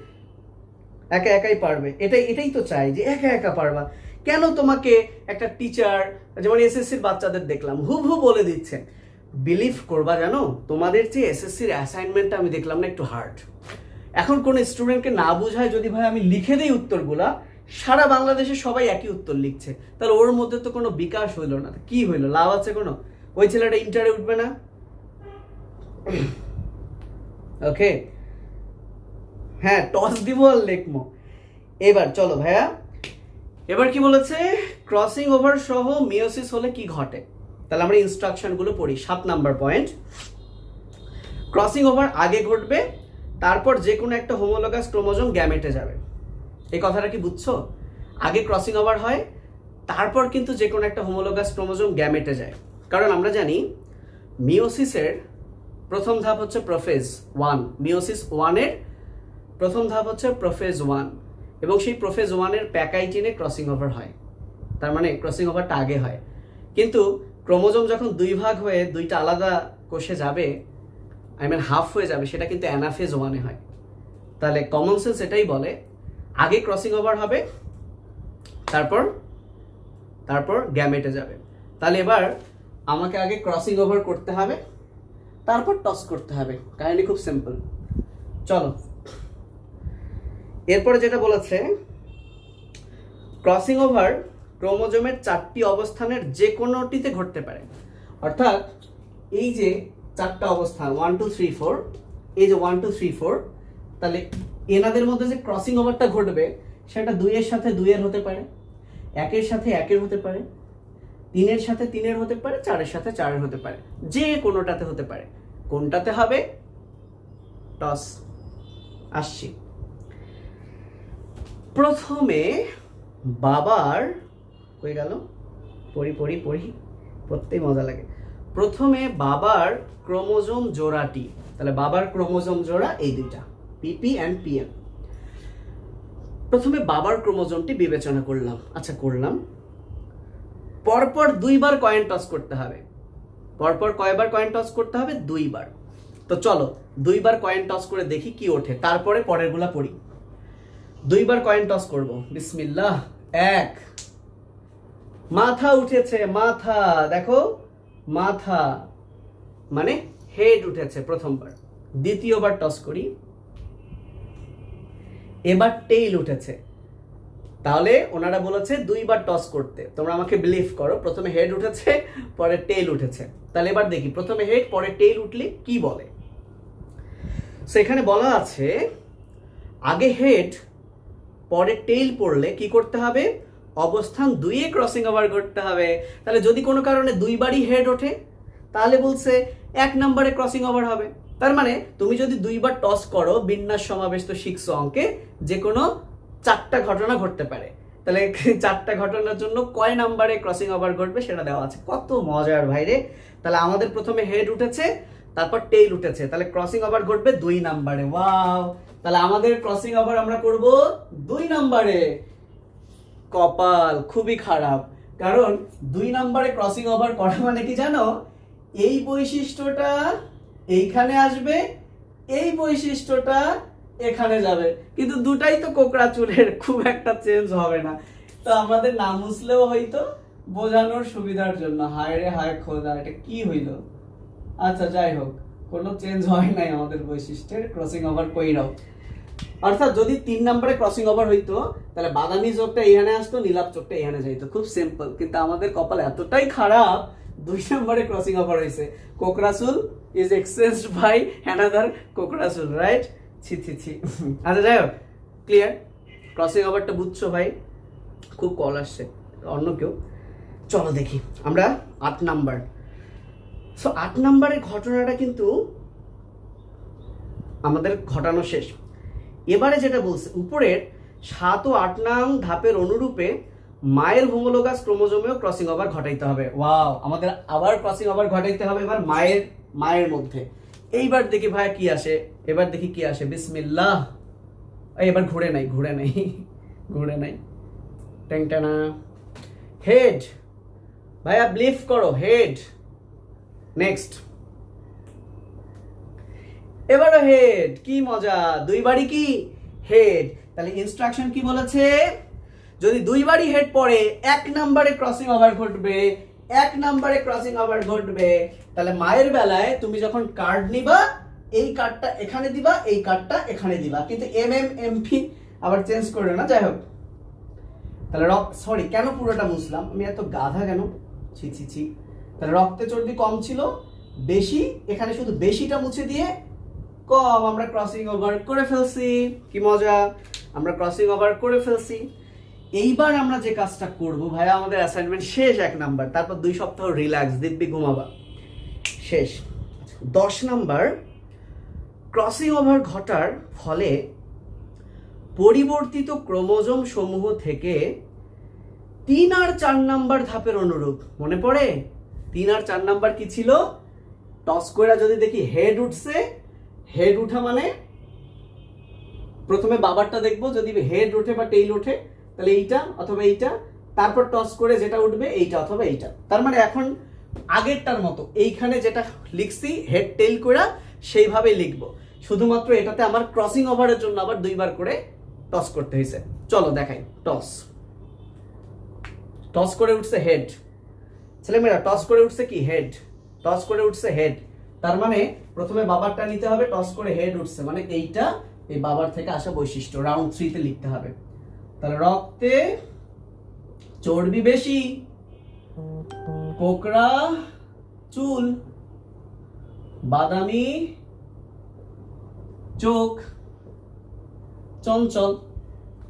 একা একাই পারবে, এটাই তো চাই যে একা একা পারবা। কেন তোমাকে একটা টিচার, যেমন এসএসসির বাচ্চাদের দেখলাম হুবহু বলে দিচ্ছে, বিলিভ করবা জানো, তোমাদের যে এসএসসির অ্যাসাইনমেন্টটা আমি দেখলাম না একটু হার্ড। এখন কোন স্টুডেন্টকে না বুঝায় যদি ভাই আমি লিখে দিই উত্তরগুলা, সারা বাংলাদেশে সবাই একই উত্তর লিখছে, তাহলে ওর মধ্যে তো কোনো বিকাশ হইলো না। কি হইলো? লাভ আছে কোনো? ওই ছেলেটা ইন্টারে উঠবে না। ওকে, হ্যাঁ, টস দিব আর লেখমো। এবার চলো ভাইয়া, এবার কি বলেছে? ক্রসিং ওভার সহ মিওসিস হলে কি ঘটে? তাহলে আমরা ইনস্ট্রাকশন গুলো পড়ি। 7 নাম্বার পয়েন্ট, ক্রসিং ওভার আগে ঘটবে, তারপর যে কোনো একটা হোমোলোগাস ক্রোমোজোম গ্যামেটে যাবে। এই কথাটা কি বুঝছো? আগে ক্রসিং ওভার হয়, তারপর কিন্তু যে কোনো একটা হোমোলোগাস ক্রোমোজোম গ্যামেটে যায়। কারণ আমরা জানি মিওসিসের প্রথম ধাপ হচ্ছে প্রোফেজ 1, মিওসিস 1 এর প্রথম ধাপ হচ্ছে প্রোফেজ 1, এবং সেই প্রোফেজ 1 এর প্যাকাইটিনে ক্রসিং ওভার হয়। তার মানে ক্রসিং ওভারটা আগে হয়। কিন্তু ক্রোমোজোম যখন 2 ভাগ হয়ে 2টা আলাদা কোষে যাবে, হাফ হয়ে যাবে, সেটা কিন্তু অ্যানাফেজ 1 এ হয়। তাহলে কমন সেন্স এটাই বলে আগে ক্রসিং ওভার হবে, তারপর গ্যামেটে যাবে। তাহলে এবার আমাকে আগে ক্রসিং ওভার করতে হবে, তারপর টস করতে হবে। কাহিনী খুব সিম্পল। চলো, এরপরে যেটা বলেছে, ক্রসিং ওভার ক্রোমোজোমের 4টি অবস্থানের যে কোনোটিতে ঘটতে পারে। অর্থাৎ এই যে 4টা অবস্থান 1 2 3 4, এই যে 1 2 3 4, তাহলে এনাদের মধ্যে যে ক্রসিং ওভারটা ঘটবে সেটা 2 এর সাথে 2 এর হতে পারে, 1 এর সাথে 1 এর হতে পারে, 3 এর সাথে 3 এর হতে পারে, 4 এর সাথে 4 এর হতে পারে, যে কোনোটাতে হতে পারে। কোনটাতে হবে? টস। আসছি। প্রথমে বাবার, কই গেল? পড়ি পড়তেই মজা লাগে। প্রথমে বাবার ক্রোমোজোম জোড়াটি, তাহলে বাবার ক্রোমোজোম জোড়া এই দুইটা, পিপি অ্যান্ড পিএম। প্রথমে বাবার ক্রোমোজোমটি বিবেচনা করলাম। আচ্ছা, করলাম। পরপর 2 বার কয়েন টস করতে হবে। পরপর কয়বার কয়েন টস করতে হবে? 2 বার। তো চলো 2 বার কয়েন টস করে দেখি কি ওঠে, তারপরে পরেরগুলা পড়ি। 2 বার কয়েন টস করব। বিসমিল্লাহ। 1, মাথা উঠেছে, মাথা, দেখো মাথা মানে হেড উঠেছে প্রথমবার। দ্বিতীয়বার টস করি, এবার টেইল উঠেছে। তাহলে ওনারা বলেছে 2 বার টস করতে। তোমরা আমাকে বিলিভ করো, প্রথমে হেড উঠেছে, পরে টেইল উঠেছে। তাহলে এবার দেখি প্রথমে হেড পরে টেইল উঠলে কি বলে। সেখানে বলা আছে আগে হেড পরে টেইল পড়লে কি করতে হবে? অবস্থান 2 এ ক্রসিং ওভার করতে হবে। তাহলে যদি কোনো কারণে 2 বারই হেড ওঠে, তাহলে বলছে 1 নম্বরে ক্রসিং ওভার হবে। তার মানে তুমি যদি 2 বার টস করো, বিন্যাস সমাবেশ তো শিখছো অঙ্কে, যে কোনো 4টা ঘটনা ঘটতে পারে। তাহলে 4টা ঘটনার জন্য কয় নাম্বারে ক্রসিং ওভার ঘটবে সেটা দেওয়া আছে। কত মজার ভাইরে! তাহলে আমাদের প্রথমে হেড উঠেছে, তারপর টেইল উঠেছে, তাহলে ক্রসিং ওভার ঘটবে 2 নাম্বারে। ওয়াও, তাহলে আমাদের ক্রসিং ওভার আমরা করব 2 নম্বরে। কপাল খুবই খারাপ, কারণ 2 নম্বরে ক্রসিং ওভার করা মানে কি জানো, এই বৈশিষ্ট্যটা এইখানে আসবে, এই বৈশিষ্ট্যটা এখানে যাবে, কিন্তু দুটাই তো কোকড়া চুলের, খুব একটা চেঞ্জ হবে না। তো আমাদের না মুছলেও হয়তো বোঝানোর সুবিধার জন্য। হায় রে হায় খোদা, এটা কি হইলো। আচ্ছা যাই হোক, কোনো চেঞ্জ হয় নাই আমাদের বৈশিষ্ট্যের, ক্রসিং ওভার কইরাও। অর্থাৎ যদি 3 নম্বরে ক্রসিং ওভার হইতো, তাহলে বাদামি চোখটা এইখানে আসতো, নীলাভ চোখটা এইখানে যাইতো, খুব সিম্পল। কিন্তু আমাদের কপাল এতটাই খারাপ, 2 নম্বরে ক্রসিং ওভার হয়েছে। কোকড়াচুল ইজ এক্সচেঞ্জড বাই অ্যানাদার কোকড়াচুল, রাইট? ছি ছি ছি। আচ্ছা যাই হোক, ক্লিয়ার? ক্রসিং ওভারটা বুঝছো ভাই? খুব কল আসছে, অন্য কেউ? চলো দেখি আমরা 8 নাম্বার। সো 8 নাম্বারের ঘটনাটা কিন্তু আমাদের ঘটানো শেষ। এবারে যেটা বলছে, উপরের 7 ও 8 নং ধাপের অনুরূপে মায়ের হোমোলোগাস ক্রোমোজোমেও ক্রসিং ওভার ঘটাইতে হবে। ওয়াও, আমাদের আবার ক্রসিং ওভার ঘটাইতে হবে এবার মায়ের মধ্যে। এইবার দেখি ভাই কি আসে, এবার দেখি কি আসে। বিসমিল্লাহ। এবার ঘুরে নাই টেংটানা। হেড, ভাইয়া ব্লিফ করো, হেড। নেক্সট, এবারও হেড। কি মজা, 2 বারই কি হেড। তাহলে ইনস্ট্রাকশন কি বলেছে, যদি 2 বারই হেড পড়ে 1 নম্বরে ক্রসিং ওভার ঘটবে, 1 নম্বরে ক্রসিং ওভার ঘটবে। তাহলে মায়ের বেলায় তুমি যখন কার্ড নিবা, এই কার্ডটা এখানে দিবা, এই কার্ডটা এখানে দিবা, কিন্তু এমপি আবার চেঞ্জ করে না। যাই হোক, তাহলে সরি, কেন পুরোটা মুছলাম আমি, এত গাধা কেন, ছি ছি ছি। তাহলে রক্তে চর্বি কম ছিল, বেশি, এখানে শুধু বেশিটা মুছে দিয়ে কম আমরা ক্রসিং ওভার করে ফেলছি। কি মজা, আমরা ক্রসিং ওভার করে ফেলছি। এইবার আমরা যে কাজটা করব ভাইয়া, আমাদের অ্যাসাইনমেন্ট শেষ 1 নাম্বার, তারপর 2 সপ্তাহ রিল্যাক্স, দিব্যি ঘুমাবা, শেষ। 10 নাম্বার, ক্রসিং ওভার ঘটার ফলে পরিবর্তিত ক্রোমোজোম সমূহ থেকে 3 আর 4 নাম্বার ধাপের অনুরূপ। মনে পড়ে 3 আর 4 নাম্বার কি ছিল? টস করে যদি দেখি হেড উঠছে, হেড উঠা মানে প্রথমে বাবারটা দেখবো, যদি হেড ওঠে বা টেইল ওঠে তাহলে এইটা অথবা এইটা, তারপর টস করে যেটা উঠবে এইটা অথবা এইটা। তার মানে এখন আগেরটার মতো এইখানে যেটা লিখছি হেড টেইল করে সেইভাবেই লিখবো, শুধুমাত্র এটাতে আমার ক্রসিং ওভারের জন্য আবার 2 বার করে টস করতে হয়েছে। চলো দেখাই। টস করে উঠছে হেড, ছেলেমেয়েরা টস করে উঠছে কি হেড, টস করে উঠছে হেড। তার মানে প্রথমে বাবারটা নিতে হবে, টস করে হেড উঠছে মানে এইটা এই বাবার থেকে আসা বৈশিষ্ট্য, রাউন্ড 3 তে লিখতে হবে। তাহলে রক্তে চর্বি বেশি, কোকড়া চুল, বাদামি চোখ, চঞ্চল।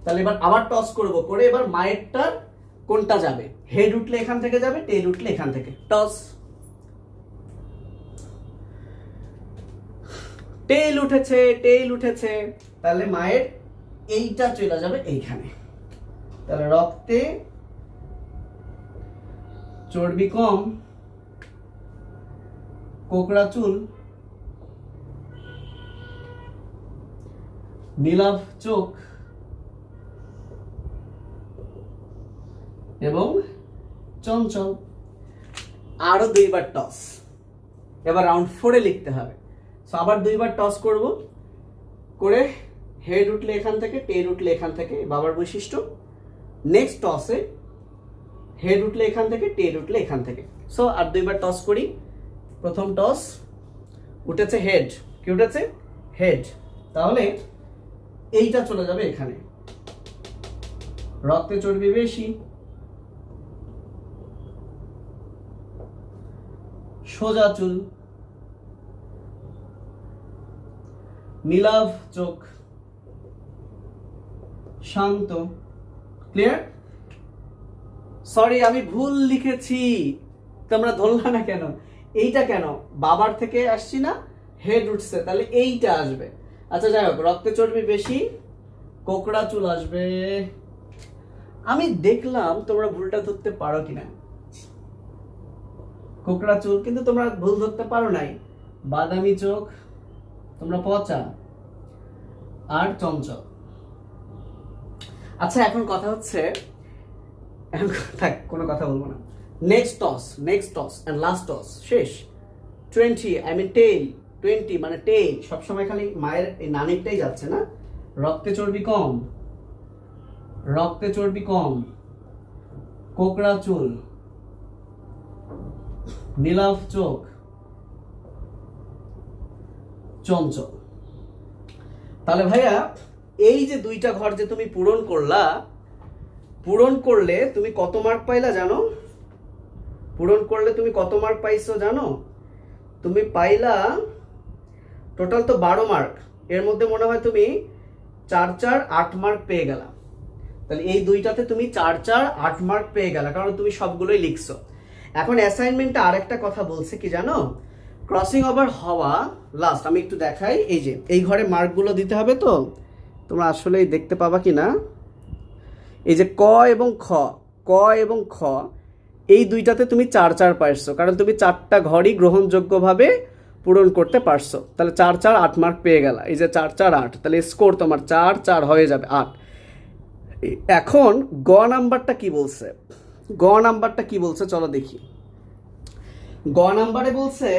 তাহলে এবার আবার টস করব, করে এবার মায়েরটার কোনটা যাবে, হেড উঠলে এখান থেকে যাবে, টেল উঠলে এখান থেকে। টস, টেল উঠেছে, তাহলে মায়ের এইটা চলে যাবে এইখানে। তাহলে রক্তে চর্বি কম, কোকড়া চুল, নীলাভ চোখ এবং চঞ্চল। আরো 2 বার টস, এবার রাউন্ড 4 এ লিখতে হবে। সো আবার 2 বার টস করব, করে হেড উঠলে এখান থেকে, টেল উঠলে এখান থেকে, বাবার বৈশিষ্ট্য। নেক্সট টসে হেড উঠলে এখান থেকে, টেল উঠলে এখান থেকে। সো আর 2 বার টস করি। প্রথম টস উঠেছে হেড, কি উঠেছে হেড, তাহলে এইটা চলে যাবে এখানে। রক্তে চর্বি বেশি, সোজা চুল, নীলাভ চোখ, শান্ত। ক্লিয়ার? সরি আমি ভুল লিখেছি, তোমরা ধরলা না কেন? এইটা কেন, বাবার থেকে আসছি না, হেড উঠছে, তাহলে এইটা আসবে। আচ্ছা যাই হোক, রক্তে চর্বি বেশি, কোকড়া চুল আসবে। আমি দেখলাম তোমরা ভুলটা ধরতে পারো কিনা। কোকড়া চুল, কিন্তু তোমরা ভুল ধরতে পারো নাই। বাদামি চোখ, তোমরা পচা। আর চঞ্চল। আচ্ছা এখন কথা হচ্ছে, থাক কোনো কথা বলবো না। Next toss and last toss শেষ। 20 আই মিন টেইল, 20 মানে টেইল, সবসময় খালি মায়ের এই নানিরটাই যাচ্ছে না। রক্তে চর্বি কম, কোকড়া চুল, নীলাভ চোখ, চঞ্চল। তাহলে ভাইয়া এই যে দুইটা ঘর যে তুমি পূরণ করলে তুমি কত মার্ক পাইলা জানো? পূরণ করলে তুমি কত মার্ক পাইছো জানো? তুমি পাইলা টোটাল তো 12 মার্ক, এর মধ্যে মনে হয় তুমি 4-4-8 মার্ক পেয়ে গেলা। তাহলে এই দুইটাতে তুমি 4-4-8 মার্ক পেয়ে গেলা, কারণ তুমি সবগুলোই লিখছো। এখন অ্যাসাইনমেন্টে আরেকটা কথা বলছে কি জানো? ক্রসিং ওভার হওয়া লাস্ট আমি একটু দেখাই। এই যে এই ঘরে মার্কগুলো দিতে হবে, তো তোমরা আসলেই দেখতে পাবা কি না? এই যে ক এবং খ এই দুইটাতে তুমি 4-4 পাইছো, কারণ তুমি 4টা ঘরই গ্রহণযোগ্যভাবে পূরণ করতে পারছো। তাহলে 4-4-8 মার্ক পেয়ে গেলা। এই যে 4-4-8, তাহলে স্কোর তোমার 4-4 হয়ে যাবে 8। এখন গ নাম্বারটা কি বলছে চলো দেখি। গ নাম্বারে বলছে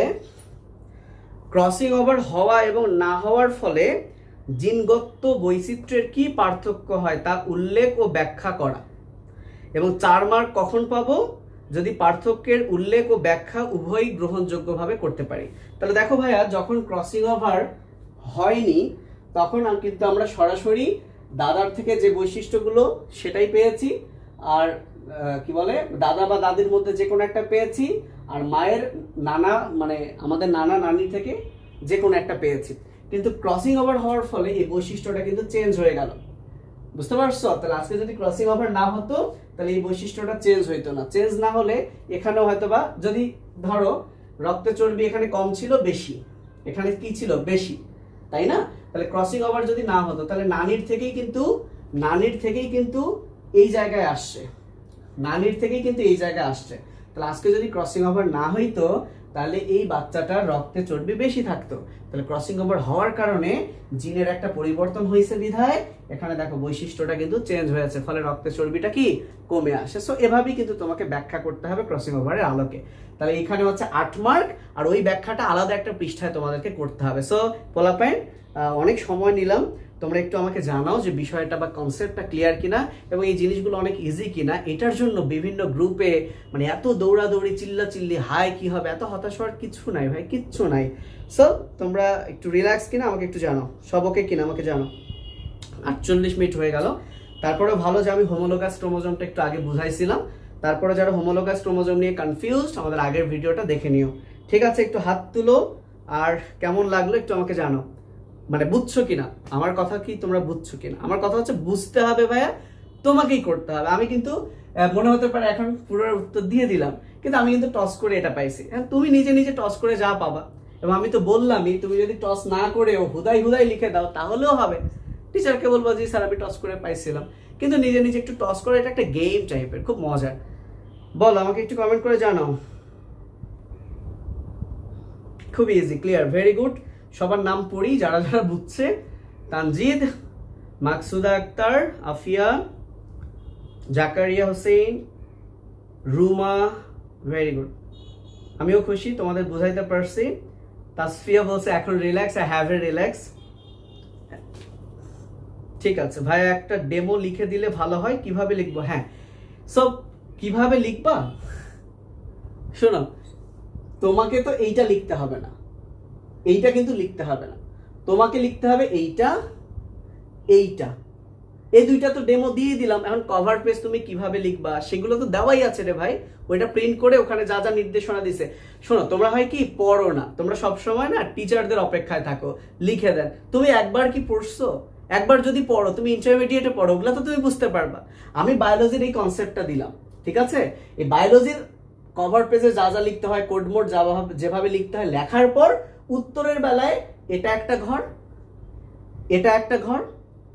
ক্রসিং ওভার হওয়া এবং না হওয়ার ফলে জিনগত বৈচিত্র্যের কি পার্থক্য হয় তা উল্লেখ ও ব্যাখ্যা করা। এবং 4 মার্ক কখন পাবো? যদি পার্থক্যের উল্লেখ ও ব্যাখ্যা উভয়ই গ্রহণযোগ্যভাবে করতে পারি। তাহলে দেখো ভাইয়া, যখন ক্রসিং ওভার হয়নি তখন কিন্তু আমরা সরাসরি দাদার থেকে যে বৈশিষ্ট্যগুলো সেটাই পেয়েছি, আর কি বলে দাদা বা দাদির মধ্যে যে কোনো একটা পেয়েছি, আর মায়ের নানা মানে আমাদের নানা নানি থেকে যে কোনো একটা পেয়েছি। কিন্তু ক্রসিং ওভার হওয়ার ফলে এই বৈশিষ্ট্যটা কিন্তু চেঞ্জ হয়ে গেল। বুঝতে পারছো? তাহলে আজকে যদি ক্রসিং ওভার না হতো তাহলে এই বৈশিষ্ট্যটা চেঞ্জ হইতো না। চেঞ্জ না হলে এখানেও হয়তো বা, যদি ধরো রক্তে চর্বি এখানে কম ছিল বেশি, এখানে কি ছিল বেশি, তাই না? তাহলে ক্রসিং ওভার যদি না হতো তাহলে নানির থেকেই কিন্তু এই জায়গায় আসছে, তাহলে আজকে যদি ক্রসিং ওভার না হইতো তাহলে এই বাচ্চাটার রক্তে চর্বি বেশি থাকতো। তাহলে ক্রসিং ওভার হওয়ার কারণে জিনের একটা পরিবর্তন হয়েছে বিধায় এখানে দেখো বৈশিষ্ট্যটা কিন্তু চেঞ্জ হয়েছে, ফলে রক্তে চর্বিটা কি কমে আসে। সো এভাবেই কিন্তু তোমাকে ব্যাখ্যা করতে হবে ক্রসিং ওভারের আলোকে। তাহলে এখানে হচ্ছে 8 মার্ক, আর ওই ব্যাখ্যাটা আলাদা একটা পৃষ্ঠায় তোমাদেরকে করতে হবে। সো পোলাপাইন, অনেক সময় নিলাম, তোমরা একটু আমাকে জানাও যে বিষয়টা বা কনসেপ্টটা ক্লিয়ার কিনা এবং এই জিনিসগুলো অনেক ইজি কিনা। এটার জন্য বিভিন্ন গ্রুপে মানে এত দৌড়াদৌড়ি চিল্লাচিল্লি হাই কি হবে, এত হতাশ হওয়ার কিচ্ছু নাই ভাই, কিচ্ছু নাই। সো তোমরা একটু রিল্যাক্স কিনা আমাকে একটু জানাও, সব ওকে কিনা আমাকে জানাও। 48 মিনিট হয়ে গেল। তারপরে ভালো যে আমি হোমোলোগাস ক্রোমোজোমটা একটু আগে বুঝাইছিলাম। তারপরে যারা হোমোলোগাস ক্রোমোজোম নিয়ে কনফিউজড আমাদের আগের ভিডিওটা দেখে নিও। ঠিক আছে, একটু হাত তুলো, আর কেমন লাগলো একটু আমাকে জানাও, মানে বুঝছো কিনা আমার কথা, কি তোমরা বুঝছো কিনা। আমার কথা হচ্ছে বুঝতে হবে ভাইয়া, তোমাকেই করতে হবে। আমি কিন্তু মনে হতে পারে এখন পুরো উত্তর দিয়ে দিলাম, কিন্তু আমি কিন্তু টস করে এটা পাইছি। হ্যাঁ, তুমি নিজে টস করে যা পাবা, এবং আমি তো বললামই তুমি যদি টস না করেও হুদাই লিখে দাও তাহলেও হবে। টিচারকে বলবো যে স্যার আমি টস করে পাইছিলাম, কিন্তু নিজে একটু টস করে, এটা একটা গেম টাইপের, খুব মজার। বলো আমাকে একটু কমেন্ট করে জানাও। খুব ইজি, ক্লিয়ার, ভেরি গুড। সবার নাম পড়ি যারা বুঝছে। তানজিদ, মাকসুদা আক্তার, আফিয়া, জাকারিয়া হোসেন, রুমা, ভেরি গুড। আমিও খুশি তোমাদের বুঝাইতে পারছি। তাসফিয়া বলছে এখন relax, I have a relax. ঠিক আছে ভাইয়া, একটা ডেমো লিখে দিলে ভালো হয়। কিভাবে লিখবো? হ্যাঁ, সব কিভাবে লিখবা শোনো, তোমাকে তো এইটা লিখতে হবে না, এইটা কিন্তু লিখতে হবে না, তোমাকে লিখতে হবে এইটা, এই দুইটা তো ডেমো দিয়ে দিলাম। এখন কভার পেজ তুমি কিভাবে লিখবা সেগুলো তো দেওয়াই আছে রে ভাই, ওইটা প্রিন্ট করে ওখানে যা নির্দেশনা দিছে। শোনো, তোমরা হয় কি পড়ো না, তোমরা সব সময় না টিচারদের অপেক্ষায় থাকো, লিখে দেন। তুমি একবার কি পড়ছো? একবার যদি পড়ো, তুমি ইন্টারমিডিয়েটে পড়ো, ওগুলো তো তুমি বুঝতে পারবা। আমি বায়োলজির এই কনসেপ্টটা দিলাম, ঠিক আছে? এই বায়োলজির কভার পেজে যা লিখতে হয়, কোড মোড যেভাবে লিখতে হয়, লেখার পর উত্তরের বেলায় এটা একটা ঘর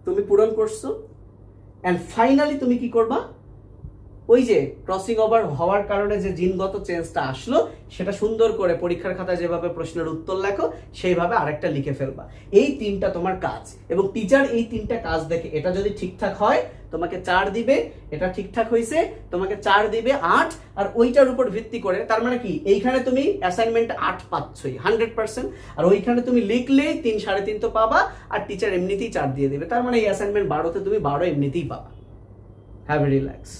তুমি পূরণ করছো, এন্ড ফাইনালি তুমি কি করবা? ওই যে ক্রসিং ওভার হওয়ার কারণে যে জিনগত চেঞ্জটা আসলো সেটা সুন্দর করে পরীক্ষার খাতায় যেভাবে প্রশ্নের উত্তর লেখো সেইভাবে আরেকটা লিখে ফেলবা। এই 3টা তোমার কাজ, এবং টিচার এই 3টা কাজ দেখে এটা যদি ঠিকঠাক হয় তোমাকে 4 দিবে, এটা ঠিকঠাক হয়েছে তোমাকে 4 দিবে 8, আর ওইটার উপর ভিত্তি করে তার মানে কি এইখানে তুমি অ্যাসাইনমেন্ট 8 পাচ্ছই 100%, আর ওইখানে তুমি লিখলেই 3 3.5 তো পাবা, আর টিচার এমনিতেই 4 দিয়ে দিবে, তার মানে এই অ্যাসাইনমেন্ট 12তে তুমি 12 এমনিতেই পাবা। Have a relax.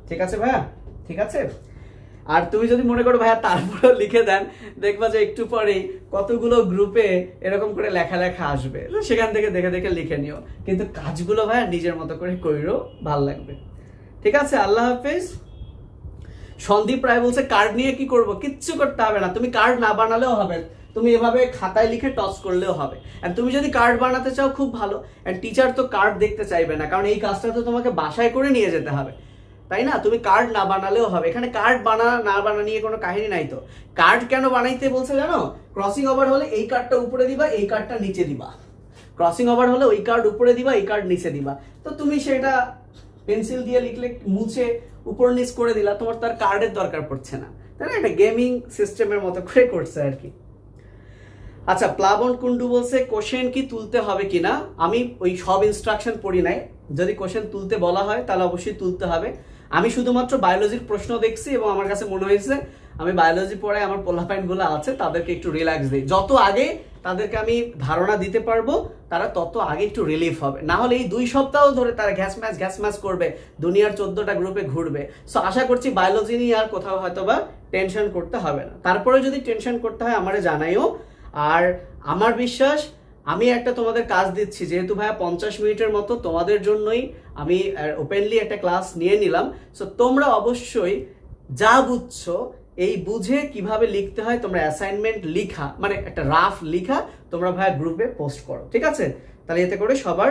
ঠিক আছে ভাইয়া? ঠিক আছে। আর তুমি যদি মনে করো ভাইয়া তারপরেও লিখে দেন, দেখবা যে একটু পরেই কতগুলো গ্রুপে এরকম করে লেখা আসবে, সেখান থেকে দেখে দেখে লিখে নিও, কিন্তু কাজগুলো ভাইয়া নিজের মতো করে কইরো, ভাল লাগবে। ঠিক আছে, আল্লাহ হাফেজ। সন্দীপ রায় বলছে কার্ড নিয়ে কি করব? কিচ্ছু করতে হবে না, তুমি কার্ড না বানালেও হবে, তুমি এভাবে খাতায় লিখে টস করলেও হবে। এন্ড তুমি যদি কার্ড বানাতে চাও খুব ভালো, এন্ড টিচার তো কার্ড দেখতে চাইবে না, কারণ এই কাজটা তো তোমাকে বাসায় করে নিয়ে যেতে হবে, তাই না? তুমি কার্ড না বানালেও হবে, এখানে কার্ড না বানা নিয়ে কোনো কাহিনী নাই তো। কার্ড কেন বানাইতে বলছে জানো? ক্রসিং ওভার হলে এই কার্ডটা উপরে দিবা, এই কার্ডটা নিচে দিবা, ক্রসিং ওভার হলে ওই কার্ড উপরে দিবা, এই কার্ড নিচে দিবা, তো তুমি সেটা পেন্সিল দিয়ে লিখলে মুছে উপর নিচ করে দিলা, তোমার তার কার্ডের দরকার পড়ছে না, তাই না? এটা গেমিং সিস্টেমের মতো করে করছে আর কি। আচ্ছা, প্লাবন কুন্ডু বলছে কোশ্চেন কি তুলতে হবে কিনা। আমি ওই সব ইনস্ট্রাকশন পড়ি নাই, যদি কোশ্চেন তুলতে বলা হয় তাহলে অবশ্যই তুলতে হবে। আমি শুধুমাত্র বায়োলজির প্রশ্ন দেখছি এবং আমার কাছে মনে হয়েছে আমি বায়োলজি পড়ায় আমার পোলাপাইনগুলো আছে তাদেরকে একটু রিল্যাক্স দিই, যত আগে তাদেরকে আমি ধারণা দিতে পারবো তারা তত আগে একটু রিলিফ হবে, না হলে এই 2 সপ্তাহ ধরে তারা ঘ্যাস ম্যাচ করবে, দুনিয়ার 14টা গ্রুপে ঘুরবে। সো আশা করছি বায়োলজি নিয়ে আর কোথাও হয়তো বা টেনশন করতে হবে না, তারপরে যদি টেনশন করতে হয় আমারে জানাইও। আর আমার বিশ্বাস আমি একটা তোমাদের কাজ দিচ্ছি, যেহেতু ভাইয়া 50 মিনিটের মতো তোমাদের জন্যই আমি ওপেনলি একটা ক্লাস নিয়ে নিলাম, সো তোমরা অবশ্যই যা বুঝছো এই বুঝে কিভাবে লিখতে হয় তোমরা অ্যাসাইনমেন্ট লিখা, মানে একটা রাফ লিখা তোমরা ভাইয়া গ্রুপে পোস্ট করো, ঠিক আছে? তাহলে এতে করে সবার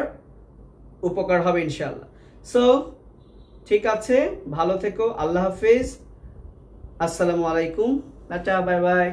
উপকার হবে ইনশাআল্লাহ। সো ঠিক আছে, ভালো থেকো, আল্লাহ হাফেজ, আসসালামু আলাইকুম, টাটা, বাই বাই।